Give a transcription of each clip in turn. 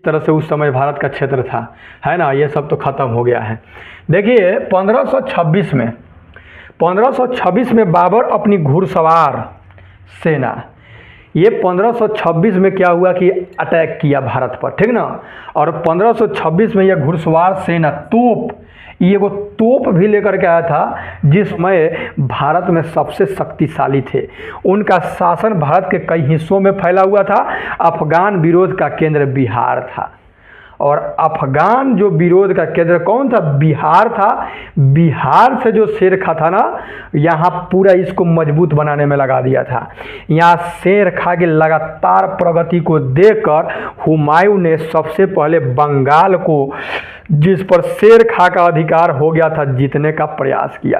तरह से उस समय भारत का क्षेत्र था, है ना, ये सब तो ख़त्म हो गया है। देखिए 1526 में बाबर अपनी घुड़सवार सेना, ये 1526 में क्या हुआ कि अटैक किया भारत पर, ठीक ना। और 1526 में यह घुड़सवार सेना ये वो तोप भी लेकर के आया था जिसमें भारत में सबसे शक्तिशाली थे। उनका शासन भारत के कई हिस्सों में फैला हुआ था। अफगान विरोध का केंद्र बिहार था, और अफगान जो विरोध का केंद्र कौन था? बिहार था। बिहार से जो शेर खा था ना, यहाँ पूरा इसको मजबूत बनाने में लगा दिया था। यहाँ शेर खा की लगातार प्रगति को देखकर हुमायूं ने सबसे पहले बंगाल को, जिस पर शेर खा का अधिकार हो गया था, जीतने का प्रयास किया।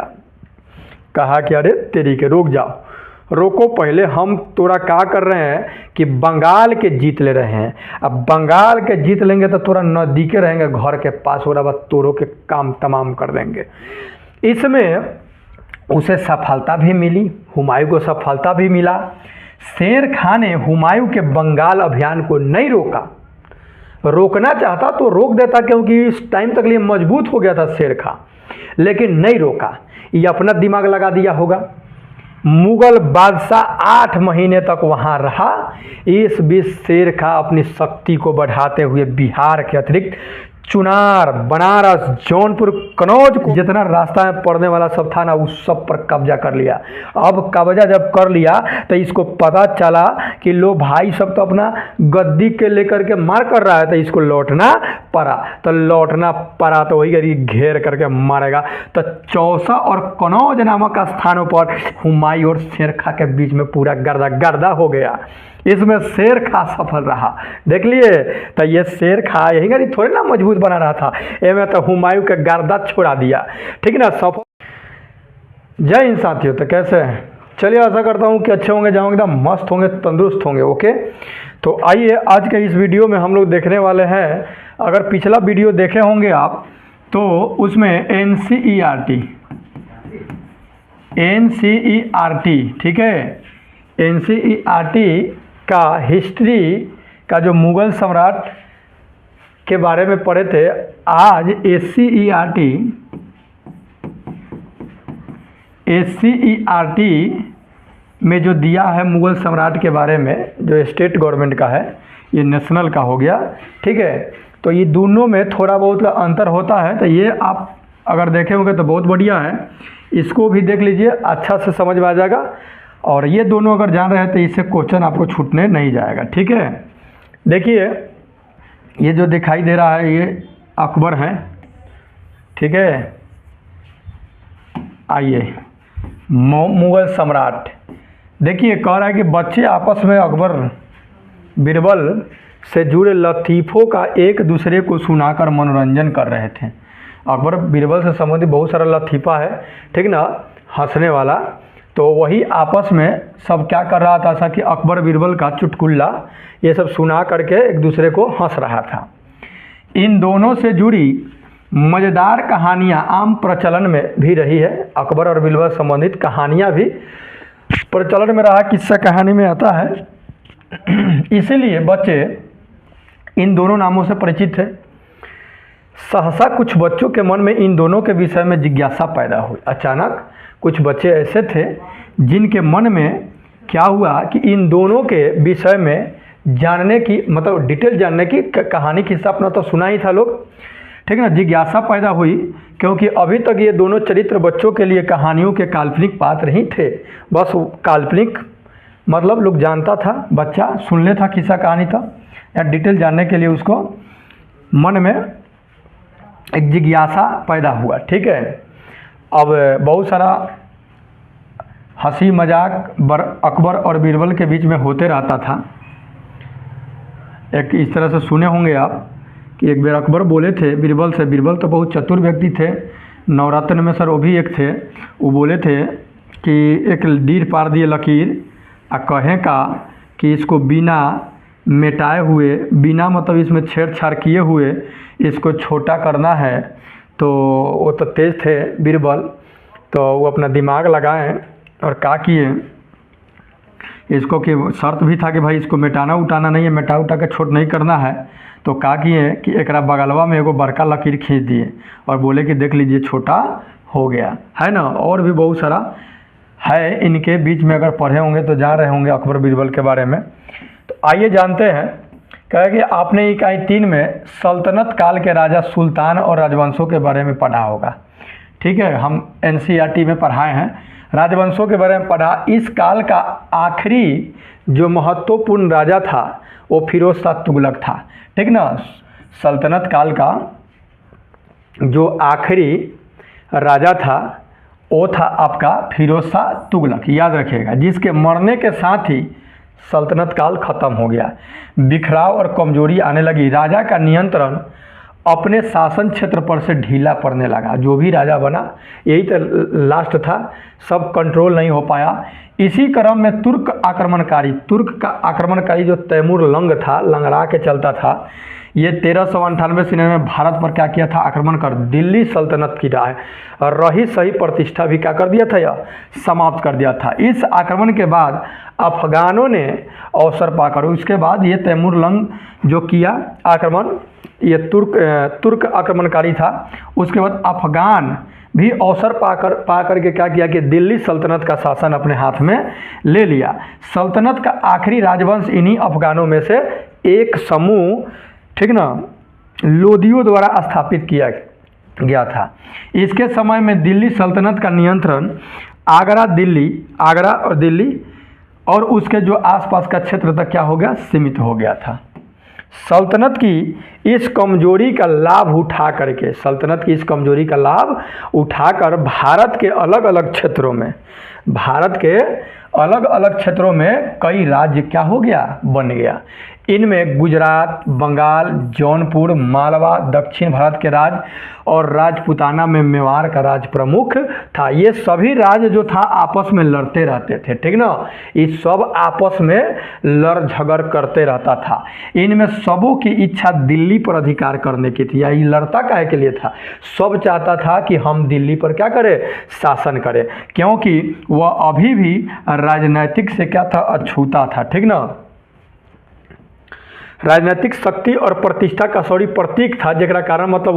कहा कि अरे तेरी के रुक जाओ, रोको, पहले हम तोरा क्या कर रहे हैं कि बंगाल के जीत ले रहे हैं। अब बंगाल के जीत लेंगे तो तोरा नज़दीके रहेंगे घर के पास, और अब तोरों के काम तमाम कर देंगे। इसमें उसे सफलता भी मिली, हुमायूं को सफलता भी मिला। शेर खां ने हुमायूं के बंगाल अभियान को नहीं रोका। रोकना चाहता तो रोक देता, क्योंकि इस टाइम तक लिए मजबूत हो गया था शेर खां, लेकिन नहीं रोका। ये अपना दिमाग लगा दिया होगा। मुगल बादशाह 8 महीने तक वहाँ रहा। इस बीच शेर खां अपनी शक्ति को बढ़ाते हुए बिहार के अतिरिक्त चुनार, बनारस, जौनपुर, कन्नौज को जितना रास्ता में पड़ने वाला सब था ना, उस सब पर कब्जा कर लिया। अब कब्जा जब कर लिया तो इसको पता चला कि लो भाई सब तो अपना गद्दी के लेकर के मार कर रहा है, तो इसको लौटना पड़ा। तो लौटना पड़ा तो वही करी घेर करके मारेगा। तो चौसा और कन्नौज नामक स्थानों पर हुमायूं और शेर खां के बीच में पूरा गर्दा हो गया। इसमें शेर खां सफल रहा। देख लिए, तो ये शेर खां यही गरी थोड़े ना मजबूत बना रहा था, एमें तो हुमायूं के गर्दा छोड़ा दिया, ठीक ना। सफल। जय हिंद साथियों। तो कैसे हैं? चलिए, आशा करता हूँ कि अच्छे होंगे, जाओगे एकदम मस्त होंगे, तंदुरुस्त होंगे। ओके, तो आइए आज के इस वीडियो में हम लोग देखने वाले हैं। अगर पिछला वीडियो देखे होंगे आप, तो उसमें NCERT, ठीक है, NCERT का हिस्ट्री का जो मुग़ल सम्राट के बारे में पढ़े थे। आज SCERT में जो दिया है मुग़ल सम्राट के बारे में, जो स्टेट गवर्नमेंट का है, ये नेशनल का हो गया, ठीक है। तो ये दोनों में थोड़ा बहुत अंतर होता है। तो ये आप अगर देखे होंगे तो बहुत बढ़िया है, इसको भी देख लीजिए, अच्छा से समझ में आ जाएगा। और ये दोनों अगर जान रहे हैं तो इससे क्वेश्चन आपको छूटने नहीं जाएगा, ठीक है। देखिए, ये जो दिखाई दे रहा है ये अकबर हैं, ठीक है। आइए, मुग़ल सम्राट। देखिए, कह रहा है कि बच्चे आपस में अकबर बीरबल से जुड़े लतीफ़ों का एक दूसरे को सुनाकर मनोरंजन कर रहे थे। अकबर बीरबल से संबंधित बहुत सारा लतीफ़ा है, ठीक ना, हंसने वाला। तो वही आपस में सब क्या कर रहा था, ऐसा कि अकबर बीरबल का चुटकुला ये सब सुना करके एक दूसरे को हंस रहा था। इन दोनों से जुड़ी मज़ेदार कहानियाँ आम प्रचलन में भी रही है। अकबर और बीरबल संबंधित कहानियाँ भी प्रचलन में रहा, किस्सा कहानी में आता है। इसीलिए बच्चे इन दोनों नामों से परिचित थे। सहसा कुछ बच्चों के मन में इन दोनों के विषय में जिज्ञासा पैदा हुई। अचानक कुछ बच्चे ऐसे थे जिनके मन में क्या हुआ कि इन दोनों के विषय में जानने की, मतलब डिटेल जानने की, कहानी किस्सा अपना तो सुना ही था लोग, ठीक ना। जिज्ञासा पैदा हुई क्योंकि अभी तक ये दोनों चरित्र बच्चों के लिए कहानियों के काल्पनिक पात्र ही थे। बस काल्पनिक मतलब लोग जानता था, बच्चा सुन ले था किस्सा कहानी था, या डिटेल जानने के लिए उसको मन में एक जिज्ञासा पैदा हुआ, ठीक है। अब बहुत सारा हंसी मजाक अकबर और बीरबल के बीच में होते रहता था। एक इस तरह से सुने होंगे आप कि एक बार अकबर बोले थे बीरबल से, बीरबल तो बहुत चतुर व्यक्ति थे, नवरत्न में सर वो भी एक थे। वो बोले थे कि एक डीर पार दिए लकीर, आ कहें का कि इसको बिना मिटाए हुए, बिना मतलब इसमें छेड़छाड़ किए हुए इसको छोटा करना है। तो वो तो तेज थे बीरबल, तो वो अपना दिमाग लगाएं और क्या किए इसको कि शर्त भी था कि भाई इसको मिटाना उटाना नहीं है, मिटा उटा के छोट नहीं करना है। तो का किए कि एक बगलवा में एगो बड़का लकीर खींच दिए और बोले कि देख लीजिए छोटा हो गया है ना। और भी बहुत सारा है इनके बीच में, अगर पढ़े होंगे तो जान रहे होंगे अकबर बीरबल के बारे में। तो आइए जानते हैं। कहे कि आपने इकाई 3 में सल्तनत काल के राजा सुल्तान और राजवंशों के बारे में पढ़ा होगा। ठीक है, हम NCERT में पढ़ाए हैं, राजवंशों के बारे में पढ़ा। इस काल का आखिरी जो महत्वपूर्ण राजा था वो फिरोज शाह तुगलक था। ठीक ना, सल्तनत काल का जो आखिरी राजा था वो था आपका फिरोज शाह तुगलक, याद रखिएगा, जिसके मरने के साथ ही सल्तनत काल ख़त्म हो गया। बिखराव और कमजोरी आने लगी। राजा का नियंत्रण अपने शासन क्षेत्र पर से ढीला पड़ने लगा। जो भी राजा बना यही तो लास्ट था, सब कंट्रोल नहीं हो पाया। इसी क्रम में तुर्क का आक्रमणकारी जो तैमूर लंग था, लंगड़ा के चलता था, ये 1398 में भारत पर क्या किया था, आक्रमण कर दिल्ली सल्तनत की राह रही सही प्रतिष्ठा भी क्या कर दिया था, यह समाप्त कर दिया था। इस आक्रमण के बाद अफगानों ने अवसर पाकर, उसके बाद ये तैमूर लंग जो किया आक्रमण, ये तुर्क आक्रमणकारी था। उसके बाद अफगान भी अवसर पाकर के क्या किया कि दिल्ली सल्तनत का शासन अपने हाथ में ले लिया। सल्तनत का आखिरी राजवंश इन्हीं अफगानों में से एक समूह, ठीक ना, लोदियों द्वारा स्थापित किया गया था। इसके समय में दिल्ली सल्तनत का नियंत्रण आगरा और दिल्ली और उसके जो आसपास का क्षेत्र तक क्या हो गया, सीमित हो गया था। सल्तनत की इस कमजोरी का लाभ उठाकर भारत के अलग अलग क्षेत्रों में कई राज्य क्या हो गया, बन गया। इनमें गुजरात, बंगाल, जौनपुर, मालवा, दक्षिण भारत के राज्य और राजपूताना में मेवाड़ का राज्य प्रमुख था। ये सभी राज्य जो था आपस में लड़ते रहते थे। ठीक ना, ये सब आपस में लड़ झगड़ करते रहता था। इनमें सबों की इच्छा दिल्ली पर अधिकार करने की थी। ये लड़ता काहे के लिए था, सब चाहता था कि हम दिल्ली पर क्या करें, शासन करें, क्योंकि वह अभी भी राजनीतिक से क्या था, अछूता था। ठीक ना, राजनीतिक शक्ति और प्रतिष्ठा का प्रतीक था, जेकरा कारण मतलब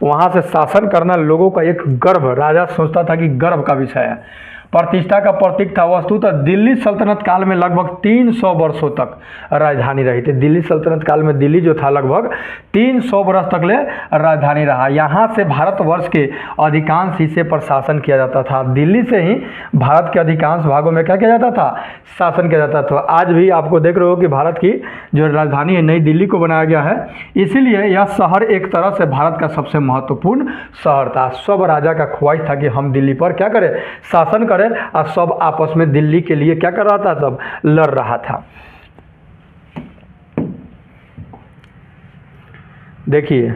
वहाँ से शासन करना लोगों का एक गर्व, राजा सोचता था कि गर्व का विषय है, प्रतिष्ठा का प्रतीक था। वस्तुतः दिल्ली सल्तनत काल में लगभग 300 वर्षों तक राजधानी रही थी। दिल्ली सल्तनत काल में दिल्ली जो था लगभग 300 वर्ष तक ले राजधानी रहा। यहाँ से भारतवर्ष के अधिकांश हिस्से पर शासन किया जाता था। दिल्ली से ही भारत के अधिकांश भागों में क्या किया जाता था, शासन किया जाता था। आज भी आपको देख रहे हो कि भारत की जो राजधानी है नई दिल्ली को बनाया गया है। इसीलिए यह शहर एक तरह से भारत का सबसे महत्वपूर्ण शहर था। सब राजा का ख्वाहिश था कि हम दिल्ली पर क्या करें, शासन करें, और सब आपस में दिल्ली के लिए क्या कर रहा था, सब लड़ रहा था। देखिए,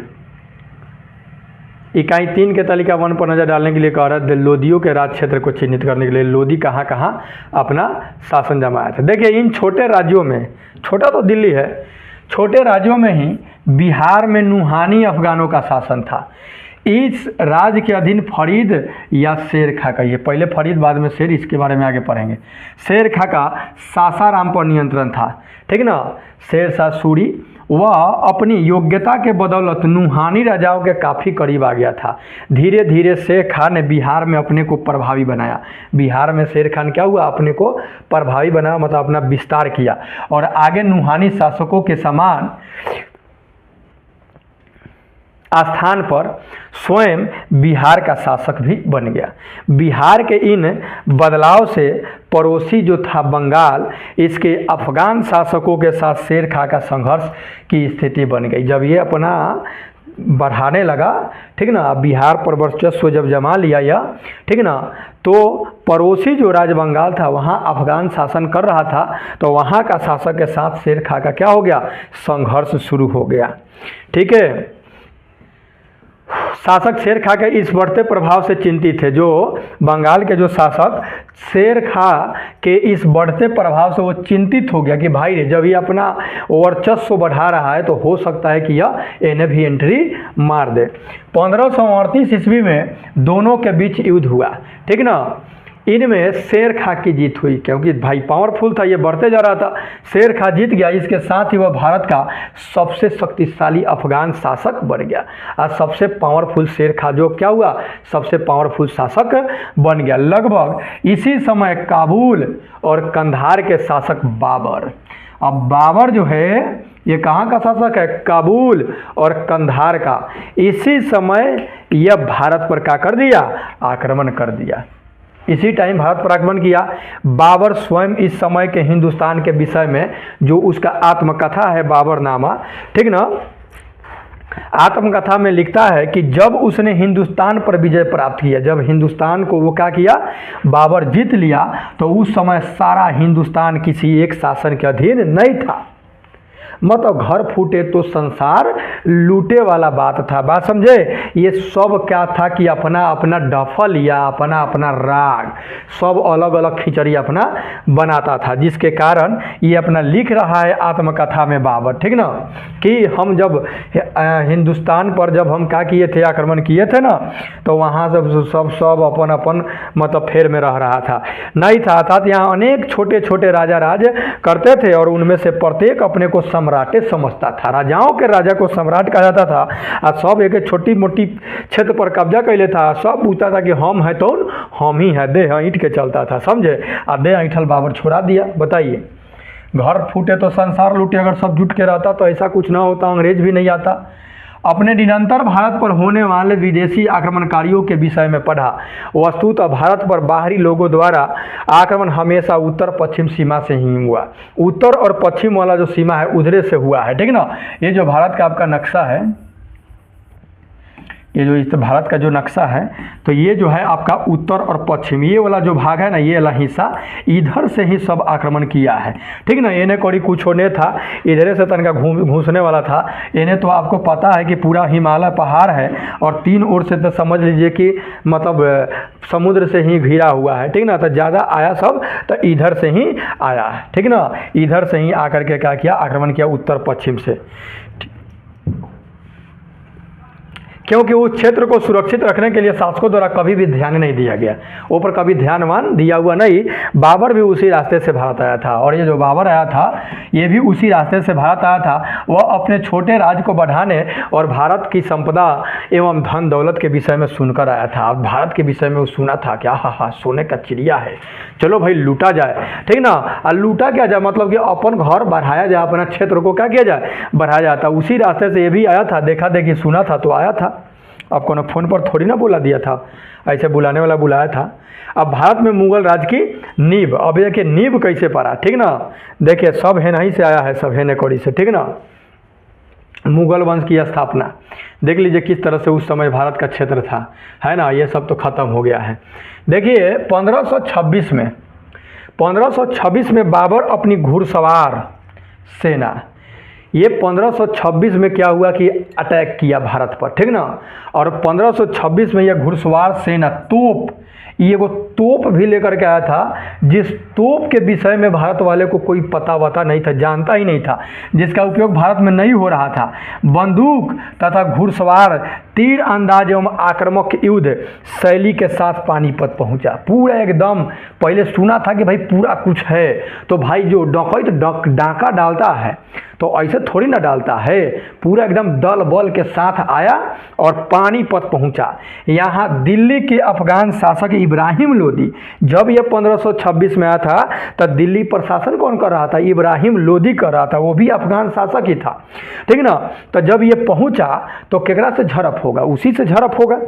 इकाई 3 के तालिका 1 पर नजर डालने के लिए कह रहा है, लोदियों के राज क्षेत्र को चिन्हित करने के लिए लोदी कहाँ कहाँ अपना शासन जमाया था। देखिए, इन छोटे राज्यों में, छोटा तो दिल्ली है, छोटे राज्यों में ही बिहार में नुहानी अफगानों का शासन था। इस राज्य के अधीन फरीद या शेर खा का, ये पहले फरीद बाद में शेर, इसके बारे में आगे पढ़ेंगे। शेर खा का सासाराम पर नियंत्रण था। ठीक ना, शेर शाह सूरी वह अपनी योग्यता के बदौलत नुहानी राजाओं के काफ़ी करीब आ गया था। धीरे धीरे शेर खान ने बिहार में अपने को प्रभावी बनाया। बिहार में शेर खान क्या हुआ, अपने को प्रभावी बनाया, मतलब अपना विस्तार किया और आगे नुहानी शासकों के समान स्थान पर स्वयं बिहार का शासक भी बन गया। बिहार के इन बदलाव से पड़ोसी जो था बंगाल, इसके अफगान शासकों के साथ शेर खां का संघर्ष की स्थिति बन गई। जब ये अपना बढ़ाने लगा, ठीक ना, बिहार पर वर्चस्व जब जमा लिया यह, ठीक ना, तो पड़ोसी जो राज बंगाल था वहाँ अफगान शासन कर रहा था, तो वहाँ का शासक के साथ शेर खां का क्या हो गया, संघर्ष शुरू हो गया। ठीक है, शासक शेर खां के इस बढ़ते प्रभाव से चिंतित थे। जो बंगाल के जो शासक शेर खां के इस बढ़ते प्रभाव से वो चिंतित हो गया कि भाई रे, जब ये अपना वर्चस्व बढ़ा रहा है तो हो सकता है कि यह इन्हें भी एंट्री मार दे। 1538 ईस्वी में दोनों के बीच युद्ध हुआ। ठीक ना, इनमें शेर खां की जीत हुई, क्योंकि भाई पावरफुल था, ये बढ़ते जा रहा था। शेर खां जीत गया, इसके साथ ही वह भारत का सबसे शक्तिशाली अफगान शासक बन गया। और सबसे पावरफुल शेर खां जो क्या हुआ, सबसे पावरफुल शासक बन गया। लगभग इसी समय काबुल और कंधार के शासक बाबर, अब बाबर जो है ये कहाँ का शासक है, काबुल और कंधार का। इसी समय यह भारत पर क्या कर दिया, आक्रमण कर दिया। इसी टाइम भारत पर आक्रमण किया। बाबर स्वयं इस समय के हिंदुस्तान के विषय में जो उसका आत्मकथा है बाबरनामा, ठीक ना, आत्मकथा में लिखता है कि जब उसने हिंदुस्तान पर विजय प्राप्त किया, जब हिंदुस्तान को वो क्या किया, बाबर जीत लिया, तो उस समय सारा हिंदुस्तान किसी एक शासन के अधीन नहीं था। मतलब घर फूटे तो संसार लूटे वाला बात था। बात समझे, ये सब क्या था कि अपना अपना डफल या अपना अपना राग सब अलग अलग खिचड़ी अपना बनाता था, जिसके कारण ये अपना लिख रहा है आत्मकथा में बाबर, ठीक ना, कि हम जब हिंदुस्तान पर जब हम क्या किए थे, आक्रमण किए थे ना, तो वहाँ सब अपन अपन मतलब फेर में रह रहा था, नहीं था। अर्थात यहाँ अनेक छोटे छोटे राजा राज करते थे और उनमें से प्रत्येक अपने को सम्राटे समझता था। राजाओं के राजा को सम्राट कहा जाता था और सब एक छोटी मोटी क्षेत्र पर कब्जा कर ले था। सब पूछता था कि हम है तो हम ही है, दे ईंट के चलता था, समझे। और दे ऐठल बाबर छुड़ा दिया। बताइए, घर फूटे तो संसार लूटे, अगर सब जुट के रहता तो ऐसा कुछ ना होता, अंग्रेज भी नहीं आता। अपने निरंतर भारत पर होने वाले विदेशी आक्रमणकारियों के विषय में पढ़ा। वस्तुतः भारत पर बाहरी लोगों द्वारा आक्रमण हमेशा उत्तर पश्चिम सीमा से ही हुआ। उत्तर और पश्चिम वाला जो सीमा है उधरे से हुआ है, ठीक ना। ये जो भारत का आपका नक्शा है, ये जो इस भारत का जो नक्शा है, तो ये जो है आपका उत्तर और पश्चिम, ये वाला जो भाग है ना, ये वाला हिस्सा इधर से ही सब आक्रमण किया है, ठीक ना। इन्हें कोई कुछ होने था, इधरे से तनका घूसने वाला था। इन्हें तो आपको पता है कि पूरा हिमालय पहाड़ है और तीन ओर से तो समझ लीजिए कि मतलब समुद्र से ही घिरा हुआ है, ठीक ना। तो ज़्यादा आया सब तो इधर से ही आया है, ठीक ना। इधर से ही आकर के क्या किया, आक्रमण किया उत्तर पश्चिम से, क्योंकि उस क्षेत्र को सुरक्षित रखने के लिए शासकों द्वारा कभी भी ध्यान नहीं दिया गया, ऊपर कभी ध्यान दिया हुआ नहीं। बाबर भी उसी रास्ते से भारत आया था, और ये जो बाबर आया था ये भी उसी रास्ते से भारत आया था। वह अपने छोटे राज्य को बढ़ाने और भारत की संपदा एवं धन दौलत के विषय में सुनकर आया था। अब भारत के विषय में वो सुना था कि हाँ सोने का चिड़िया है, चलो भाई लूटा जाए, ठीक ना। और लूटा क्या जाए, मतलब कि अपन घर बढ़ाया जाए, अपना क्षेत्र को क्या किया जाए, बढ़ाया जाता। उसी रास्ते से ये भी आया था, देखा देखी सुना था तो आया था। अब कौन फोन पर थोड़ी ना बुला दिया था, ऐसे बुलाने वाला बुलाया था। अब भारत में मुगल राज की नींव, अब देखिए नींव कैसे पड़ा, ठीक ना। देखिए सब है नहीं से आया है, सब है नेकोड़ी से, ठीक ना। मुगल वंश की स्थापना देख लीजिए किस तरह से उस समय भारत का क्षेत्र था, है ना। ये सब तो खत्म हो गया है। देखिए 1526 में बाबर अपनी घुड़सवार सेना, ये 1526 में क्या हुआ कि अटैक किया भारत पर, ठीक ना। और 1526 में यह घुड़सवार सेना तोप, ये वो तोप भी लेकर के आया था, जिस तोप के विषय में भारत वाले को कोई पता वता नहीं था, जानता ही नहीं था, जिसका उपयोग भारत में नहीं हो रहा था। बंदूक तथा घुड़सवार तीर अंदाज एवं आक्रामक युद्ध शैली के साथ पानीपत पहुंचा। पूरा एकदम, पहले सुना था कि भाई पूरा कुछ है, तो भाई जो डकैत डाका डालता है तो ऐसे थोड़ी ना डालता है, पूरा एकदम दल बल के साथ आया और पानीपत पहुंचा। यहाँ दिल्ली के अफगान शासक इब्राहिम लोदी, जब यह 1526 में आया था तब दिल्ली पर शासन कौन कर रहा था, इब्राहिम लोदी कर रहा था, वो भी अफगान शासक ही था, ठीक ना। तो जब ये पहुंचा तो केकरा से झड़प होगा, उसी से झड़प होगा।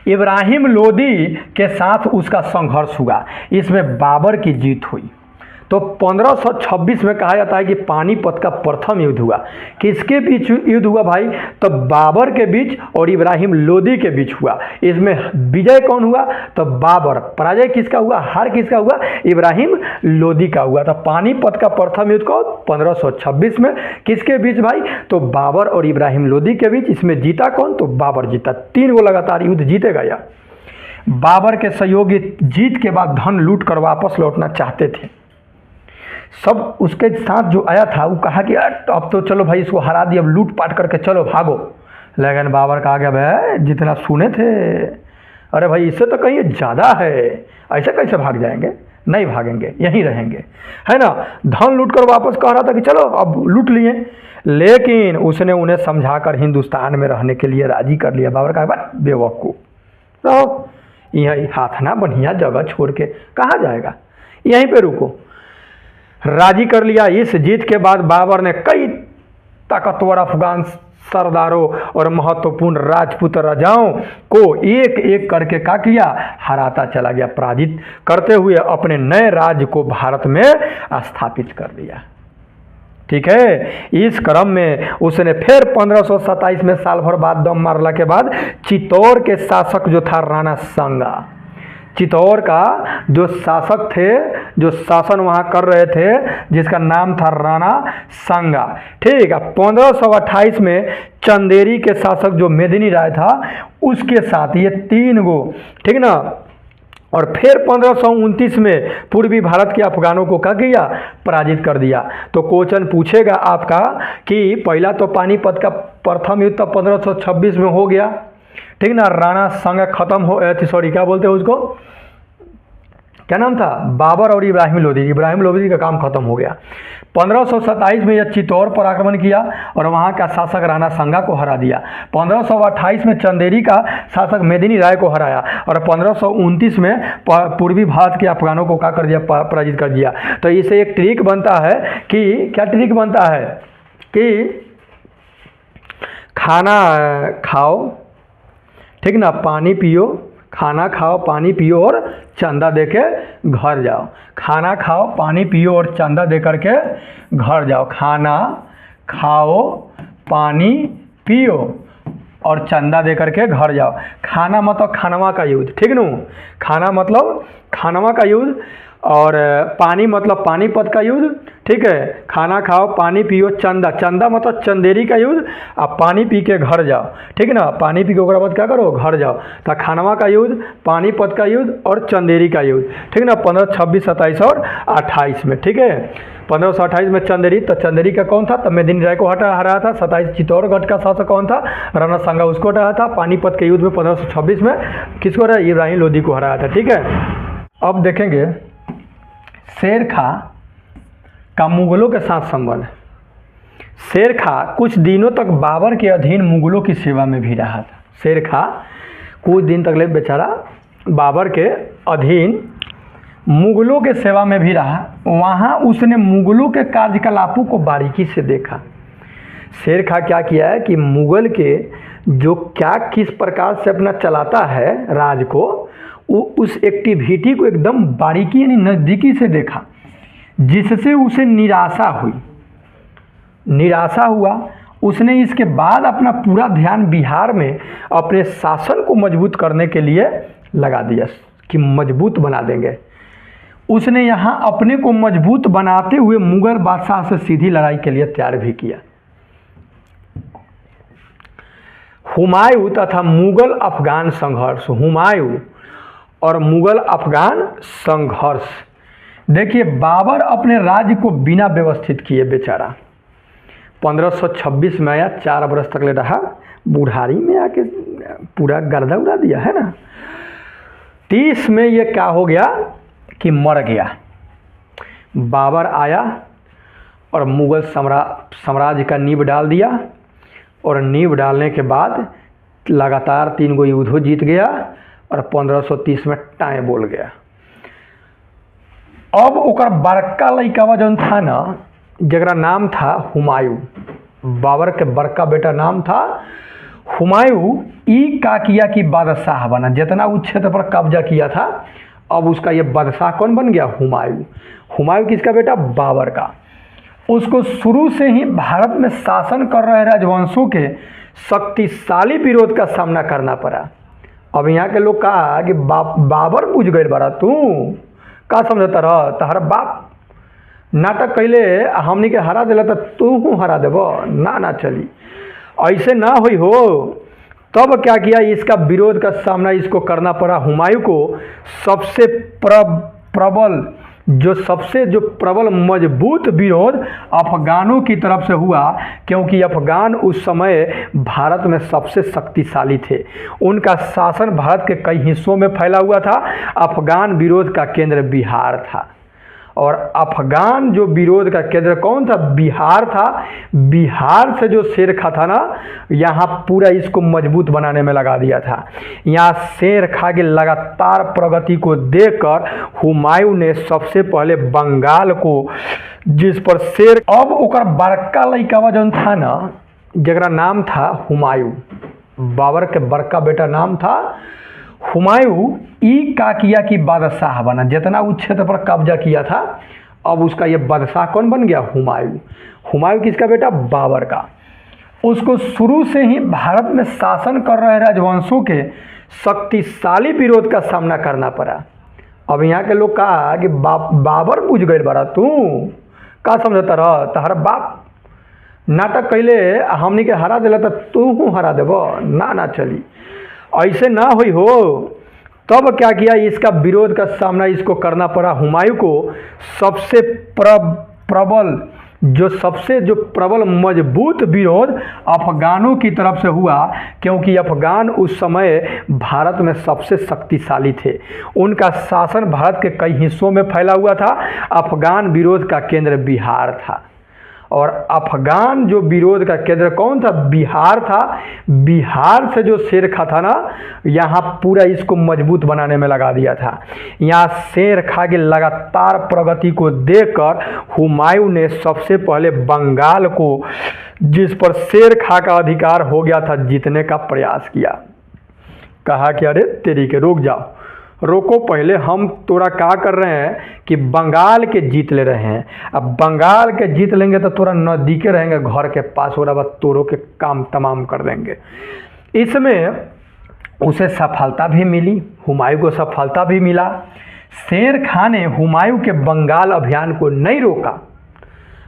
इब्राहिम लोदी के साथ उसका संघर्ष हुआ, इसमें बाबर की जीत हुई। तो 1526 में कहा जाता है कि पानीपत का प्रथम युद्ध हुआ। किसके बीच युद्ध हुआ भाई, तो बाबर के बीच और इब्राहिम लोदी के बीच हुआ। इसमें विजय कौन हुआ, तो बाबर। पराजय किसका हुआ, हार किसका हुआ, इब्राहिम लोदी का हुआ। तो पानीपत का प्रथम युद्ध को 1526 में किसके बीच भाई, तो बाबर और इब्राहिम लोदी के बीच। इसमें जीता कौन, तो बाबर जीता। 3 गो लगातार युद्ध जीतेगा यह। बाबर के सहयोगी जीत के बाद धन लूट कर वापस लौटना चाहते थे। सब उसके साथ जो आया था वो कहा कि अब तो चलो भाई इसको हरा दिया, अब लूट पाट करके चलो भागो। लेकिन बाबर कहा गया भाई जितना सुने थे अरे भाई इससे तो कहीं ज़्यादा है, ऐसे कैसे भाग जाएंगे, नहीं भागेंगे, यहीं रहेंगे, है ना। धन लूट कर वापस कह रहा था कि चलो अब लूट लिए, लेकिन उसने उन्हें समझाकर हिंदुस्तान में रहने के लिए राजी कर लिया। बाबर कहा बात बेवकूफ़ रहो, यहीं हाथ ना बढ़िया जगह छोड़ के कहाँ जाएगा, यहीं पे रुको। राजी कर लिया। इस जीत के बाद बाबर ने कई ताकतवर अफगान सरदारों और महत्वपूर्ण राजपूत राजाओं को एक एक करके क्या किया, हराता चला गया, पराजित करते हुए अपने नए राज्य को भारत में स्थापित कर दिया। ठीक है। इस क्रम में उसने फिर 1527 में साल भर बाद दम मारला के बाद चित्तौड़ के शासक जो था राणा सांगा, चित्तौड़ का जो शासक थे, जो शासन वहाँ कर रहे थे, जिसका नाम था राणा सांगा, ठीक है। 1528 में चंदेरी के शासक जो मेदिनी राय था उसके साथ ये 3 गो, ठीक ना। और फिर 1529 में पूर्वी भारत के अफगानों को क्या किया, पराजित कर दिया। तो क्वेश्चन पूछेगा आपका कि पहला तो पानीपत का प्रथम युद्ध तो 1526 में हो गया, ठीक ना। राणा सांगा खत्म हो, सॉरी क्या बोलते हैं उसको, क्या नाम था, बाबर और इब्राहिम लोदी का काम खत्म हो गया। 1527 में यह चित्तौड़ पर आक्रमण किया और वहाँ का शासक राणा सांगा को हरा दिया। 1528 में चंदेरी का शासक मेदिनी राय को हराया और 1529 में पूर्वी भारत के अफगानों को क्या कर दिया, पराजित कर दिया। तो इसे एक ट्रिक बनता है कि, क्या ट्रिक बनता है कि खाना खाओ, ठीक ना, पानी पियो, खाना खाओ पानी पियो और चंदा दे के घर जाओ। खाना खाओ पानी पियो और चंदा दे करके घर जाओ। खाना खाओ पानी पियो और चंदा दे करके घर जाओ। खाना मतलब खानवा का युद्ध, ठीक नू, खाना मतलब खानवा का युद्ध, और पानी मतलब पानीपत का युद्ध, ठीक है। खाना खाओ पानी पियो, चंदा, चंदा मतलब चंदेरी का युद्ध, अब पानी पी के घर जाओ, ठीक है ना। पानी पी के ओकरा बाद क्या करो, घर जाओ। तो खानवा का युद्ध, पानीपत का युद्ध और चंदेरी का युद्ध, ठीक ना। 15, 26, 27 और 28 में, ठीक है। 1528 में चंदेरी, तो चंदेरी का कौन था, तब मेदिनी राय को हराया था। 27 चित्तौड़गढ़ का शासक कौन था, राणा सांगा, उसको हटाया था। पानीपत के युद्ध में 1526 में किसको हराया, इब्राहिम लोदी को हराया था, ठीक है। अब देखेंगे शेर खां का मुगलों के साथ संबंध। शेर खां कुछ दिनों तक बाबर के अधीन मुगलों की सेवा में भी रहा था। शेर खां कुछ दिन तक ले बेचारा बाबर के अधीन मुगलों के सेवा में भी रहा। वहाँ उसने मुगलों के कार्यकलापों को बारीकी से देखा। शेर खां क्या किया है कि मुगल के जो क्या किस प्रकार से अपना चलाता है राज को, उस एक्टिविटी को एकदम बारीकी यानी नज़दीकी से देखा, जिससे उसे निराशा हुआ। उसने इसके बाद अपना पूरा ध्यान बिहार में अपने शासन को मजबूत करने के लिए लगा दिया कि मजबूत बना देंगे। उसने यहाँ अपने को मजबूत बनाते हुए मुगल बादशाह से सीधी लड़ाई के लिए तैयार भी किया। हुमायूं तथा मुगल अफगान संघर्ष, हुमायूं और मुगल अफगान संघर्ष। देखिए बाबर अपने राज्य को बिना व्यवस्थित किए बेचारा 1526 में आया, 4 बरस तक ले रहा, बुढ़ारी में आके पूरा गर्दा उड़ा दिया, है ना। 30 में ये क्या हो गया कि मर गया। बाबर आया और मुगल साम्राज्य का नींव डाल दिया, और नींव डालने के बाद लगातार 3 गो युद्धों जीत गया और 1530 में टाए बोल गया। अब ओकर बड़का लड़का जौन था ना, जरा नाम था हुमायूं, बाबर के बड़का बेटा नाम था हुमायूं। ई का किया कि बादशाह बना, जितना उस क्षेत्र पर कब्जा किया था, अब उसका ये बादशाह कौन बन गया, हुमायूं। हुमायूं किसका बेटा, बाबर का। उसको शुरू से ही भारत में शासन कर रहे राजवंशों के शक्तिशाली विरोध का सामना करना पड़ा। अब यहाँ के लोग कहा कि बाबर बुझ गए बड़ा, तू का समझता रह, तहरा बाप नाटक कैले हमनी के हरा दिला तो तू हरा देब, ना चली, ऐसे ना हुई हो। तब क्या किया, इसका विरोध का सामना इसको करना पड़ा। हुमायूं को सबसे प्रबल जो सबसे प्रबल मजबूत विरोध अफगानों की तरफ से हुआ, क्योंकि अफगान उस समय भारत में सबसे शक्तिशाली थे। उनका शासन भारत के कई हिस्सों में फैला हुआ था। अफगान विरोध का केंद्र बिहार था, और अफगान जो विरोध का केंद्र कौन था? बिहार था। बिहार से जो शेर खा था ना, यहाँ पूरा इसको मजबूत बनाने में लगा दिया था। यहाँ शेर खा की लगातार प्रगति को देखकर हुमायूं ने सबसे पहले बंगाल को, जिस पर शेर, अब ओकर बड़का लड़का जौन था ना, जरा नाम था हुमायूं, बाबर के बड़का बेटा नाम था हुमायूं। ई का किया कि बादशाह बना, जितना उस क्षेत्र पर कब्जा किया था, अब उसका ये बादशाह कौन बन गया? हुमायूं। हुमायूं किसका बेटा? बाबर का। उसको शुरू से ही भारत में शासन कर रहे राजवंशों के शक्तिशाली विरोध का सामना करना पड़ा। अब यहाँ के लोग कहा कि बाबर बुझ गए बड़ा, तू का समझता रह? तहरा बाप नाटक कैले हमनी के हरा दिला, तो तू हरा देव ना चली, ऐसे ना हुई हो। तब क्या किया? इसका विरोध का सामना इसको करना पड़ा। हुमायूं को सबसे प्रबल मजबूत विरोध अफगानों की तरफ से हुआ, क्योंकि अफगान उस समय भारत में सबसे शक्तिशाली थे। उनका शासन भारत के कई हिस्सों में फैला हुआ था। अफगान विरोध का केंद्र बिहार था, और अफगान जो विरोध का केंद्र कौन था? बिहार था। बिहार से जो शेर खा था ना, यहाँ पूरा इसको मजबूत बनाने में लगा दिया था। यहाँ शेर खा की लगातार प्रगति को देखकर हुमायूं ने सबसे पहले बंगाल को, जिस पर शेर खा का अधिकार हो गया था, जीतने का प्रयास किया। कहा कि अरे तेरी के रुक जाओ, रोको, पहले हम तोरा क्या कर रहे हैं कि बंगाल के जीत ले रहे हैं। अब बंगाल के जीत लेंगे तो तोरा नज़दीके रहेंगे घर के पास, और बाद तोरों के काम तमाम कर देंगे। इसमें उसे सफलता भी मिली, हुमायूं को सफलता भी मिला। शेर खां ने हुमायूं के बंगाल अभियान को नहीं रोका।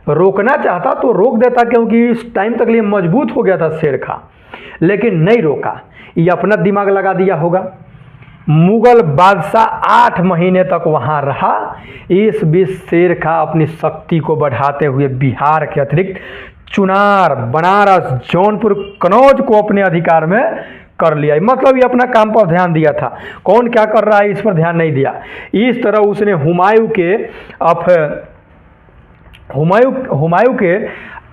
रोकना चाहता तो रोक देता, क्योंकि इस टाइम तक लिए मजबूत हो गया था शेर खां, लेकिन नहीं रोका। ये अपना दिमाग लगा दिया होगा। मुगल बादशाह 8 महीने तक वहाँ रहा। इस बीच शेर खां अपनी शक्ति को बढ़ाते हुए बिहार के अतिरिक्त चुनार, बनारस, जौनपुर, कन्नौज को अपने अधिकार में कर लिया। मतलब ये अपना काम पर ध्यान दिया था, कौन क्या कर रहा है इस पर ध्यान नहीं दिया। इस तरह उसने हुमायूं के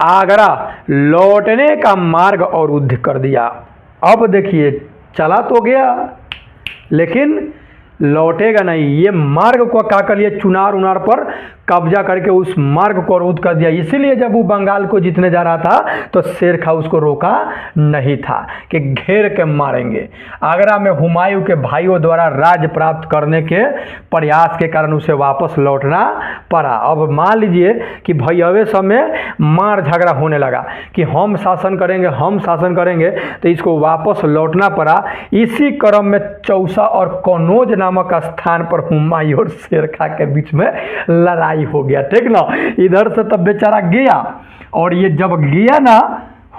आगरा लौटने का मार्ग अवरुद्ध कर दिया। अब देखिए, चला तो गया लेकिन लौटेगा नहीं। ये मार्ग को क्या कर लिया? चुनार उनार पर कब्जा करके उस मार्ग को अवरुद्ध कर दिया। इसीलिए जब वो बंगाल को जीतने जा रहा था तो शेर खां उसको रोका नहीं था कि घेर के मारेंगे। आगरा में हुमायूं के भाइयों द्वारा राज्य प्राप्त करने के प्रयास के कारण उसे वापस लौटना पड़ा। अब मान लीजिए कि भैयावे सब में मार झगड़ा होने लगा कि हम शासन करेंगे, तो इसको वापस लौटना पड़ा। इसी क्रम में चौसा और कन्नौज नामक स्थान पर हुमायूं और शेर खां के बीच में लड़ाई हो गया। ठीक ना? इधर से तब बेचारा गया, और ये जब गया ना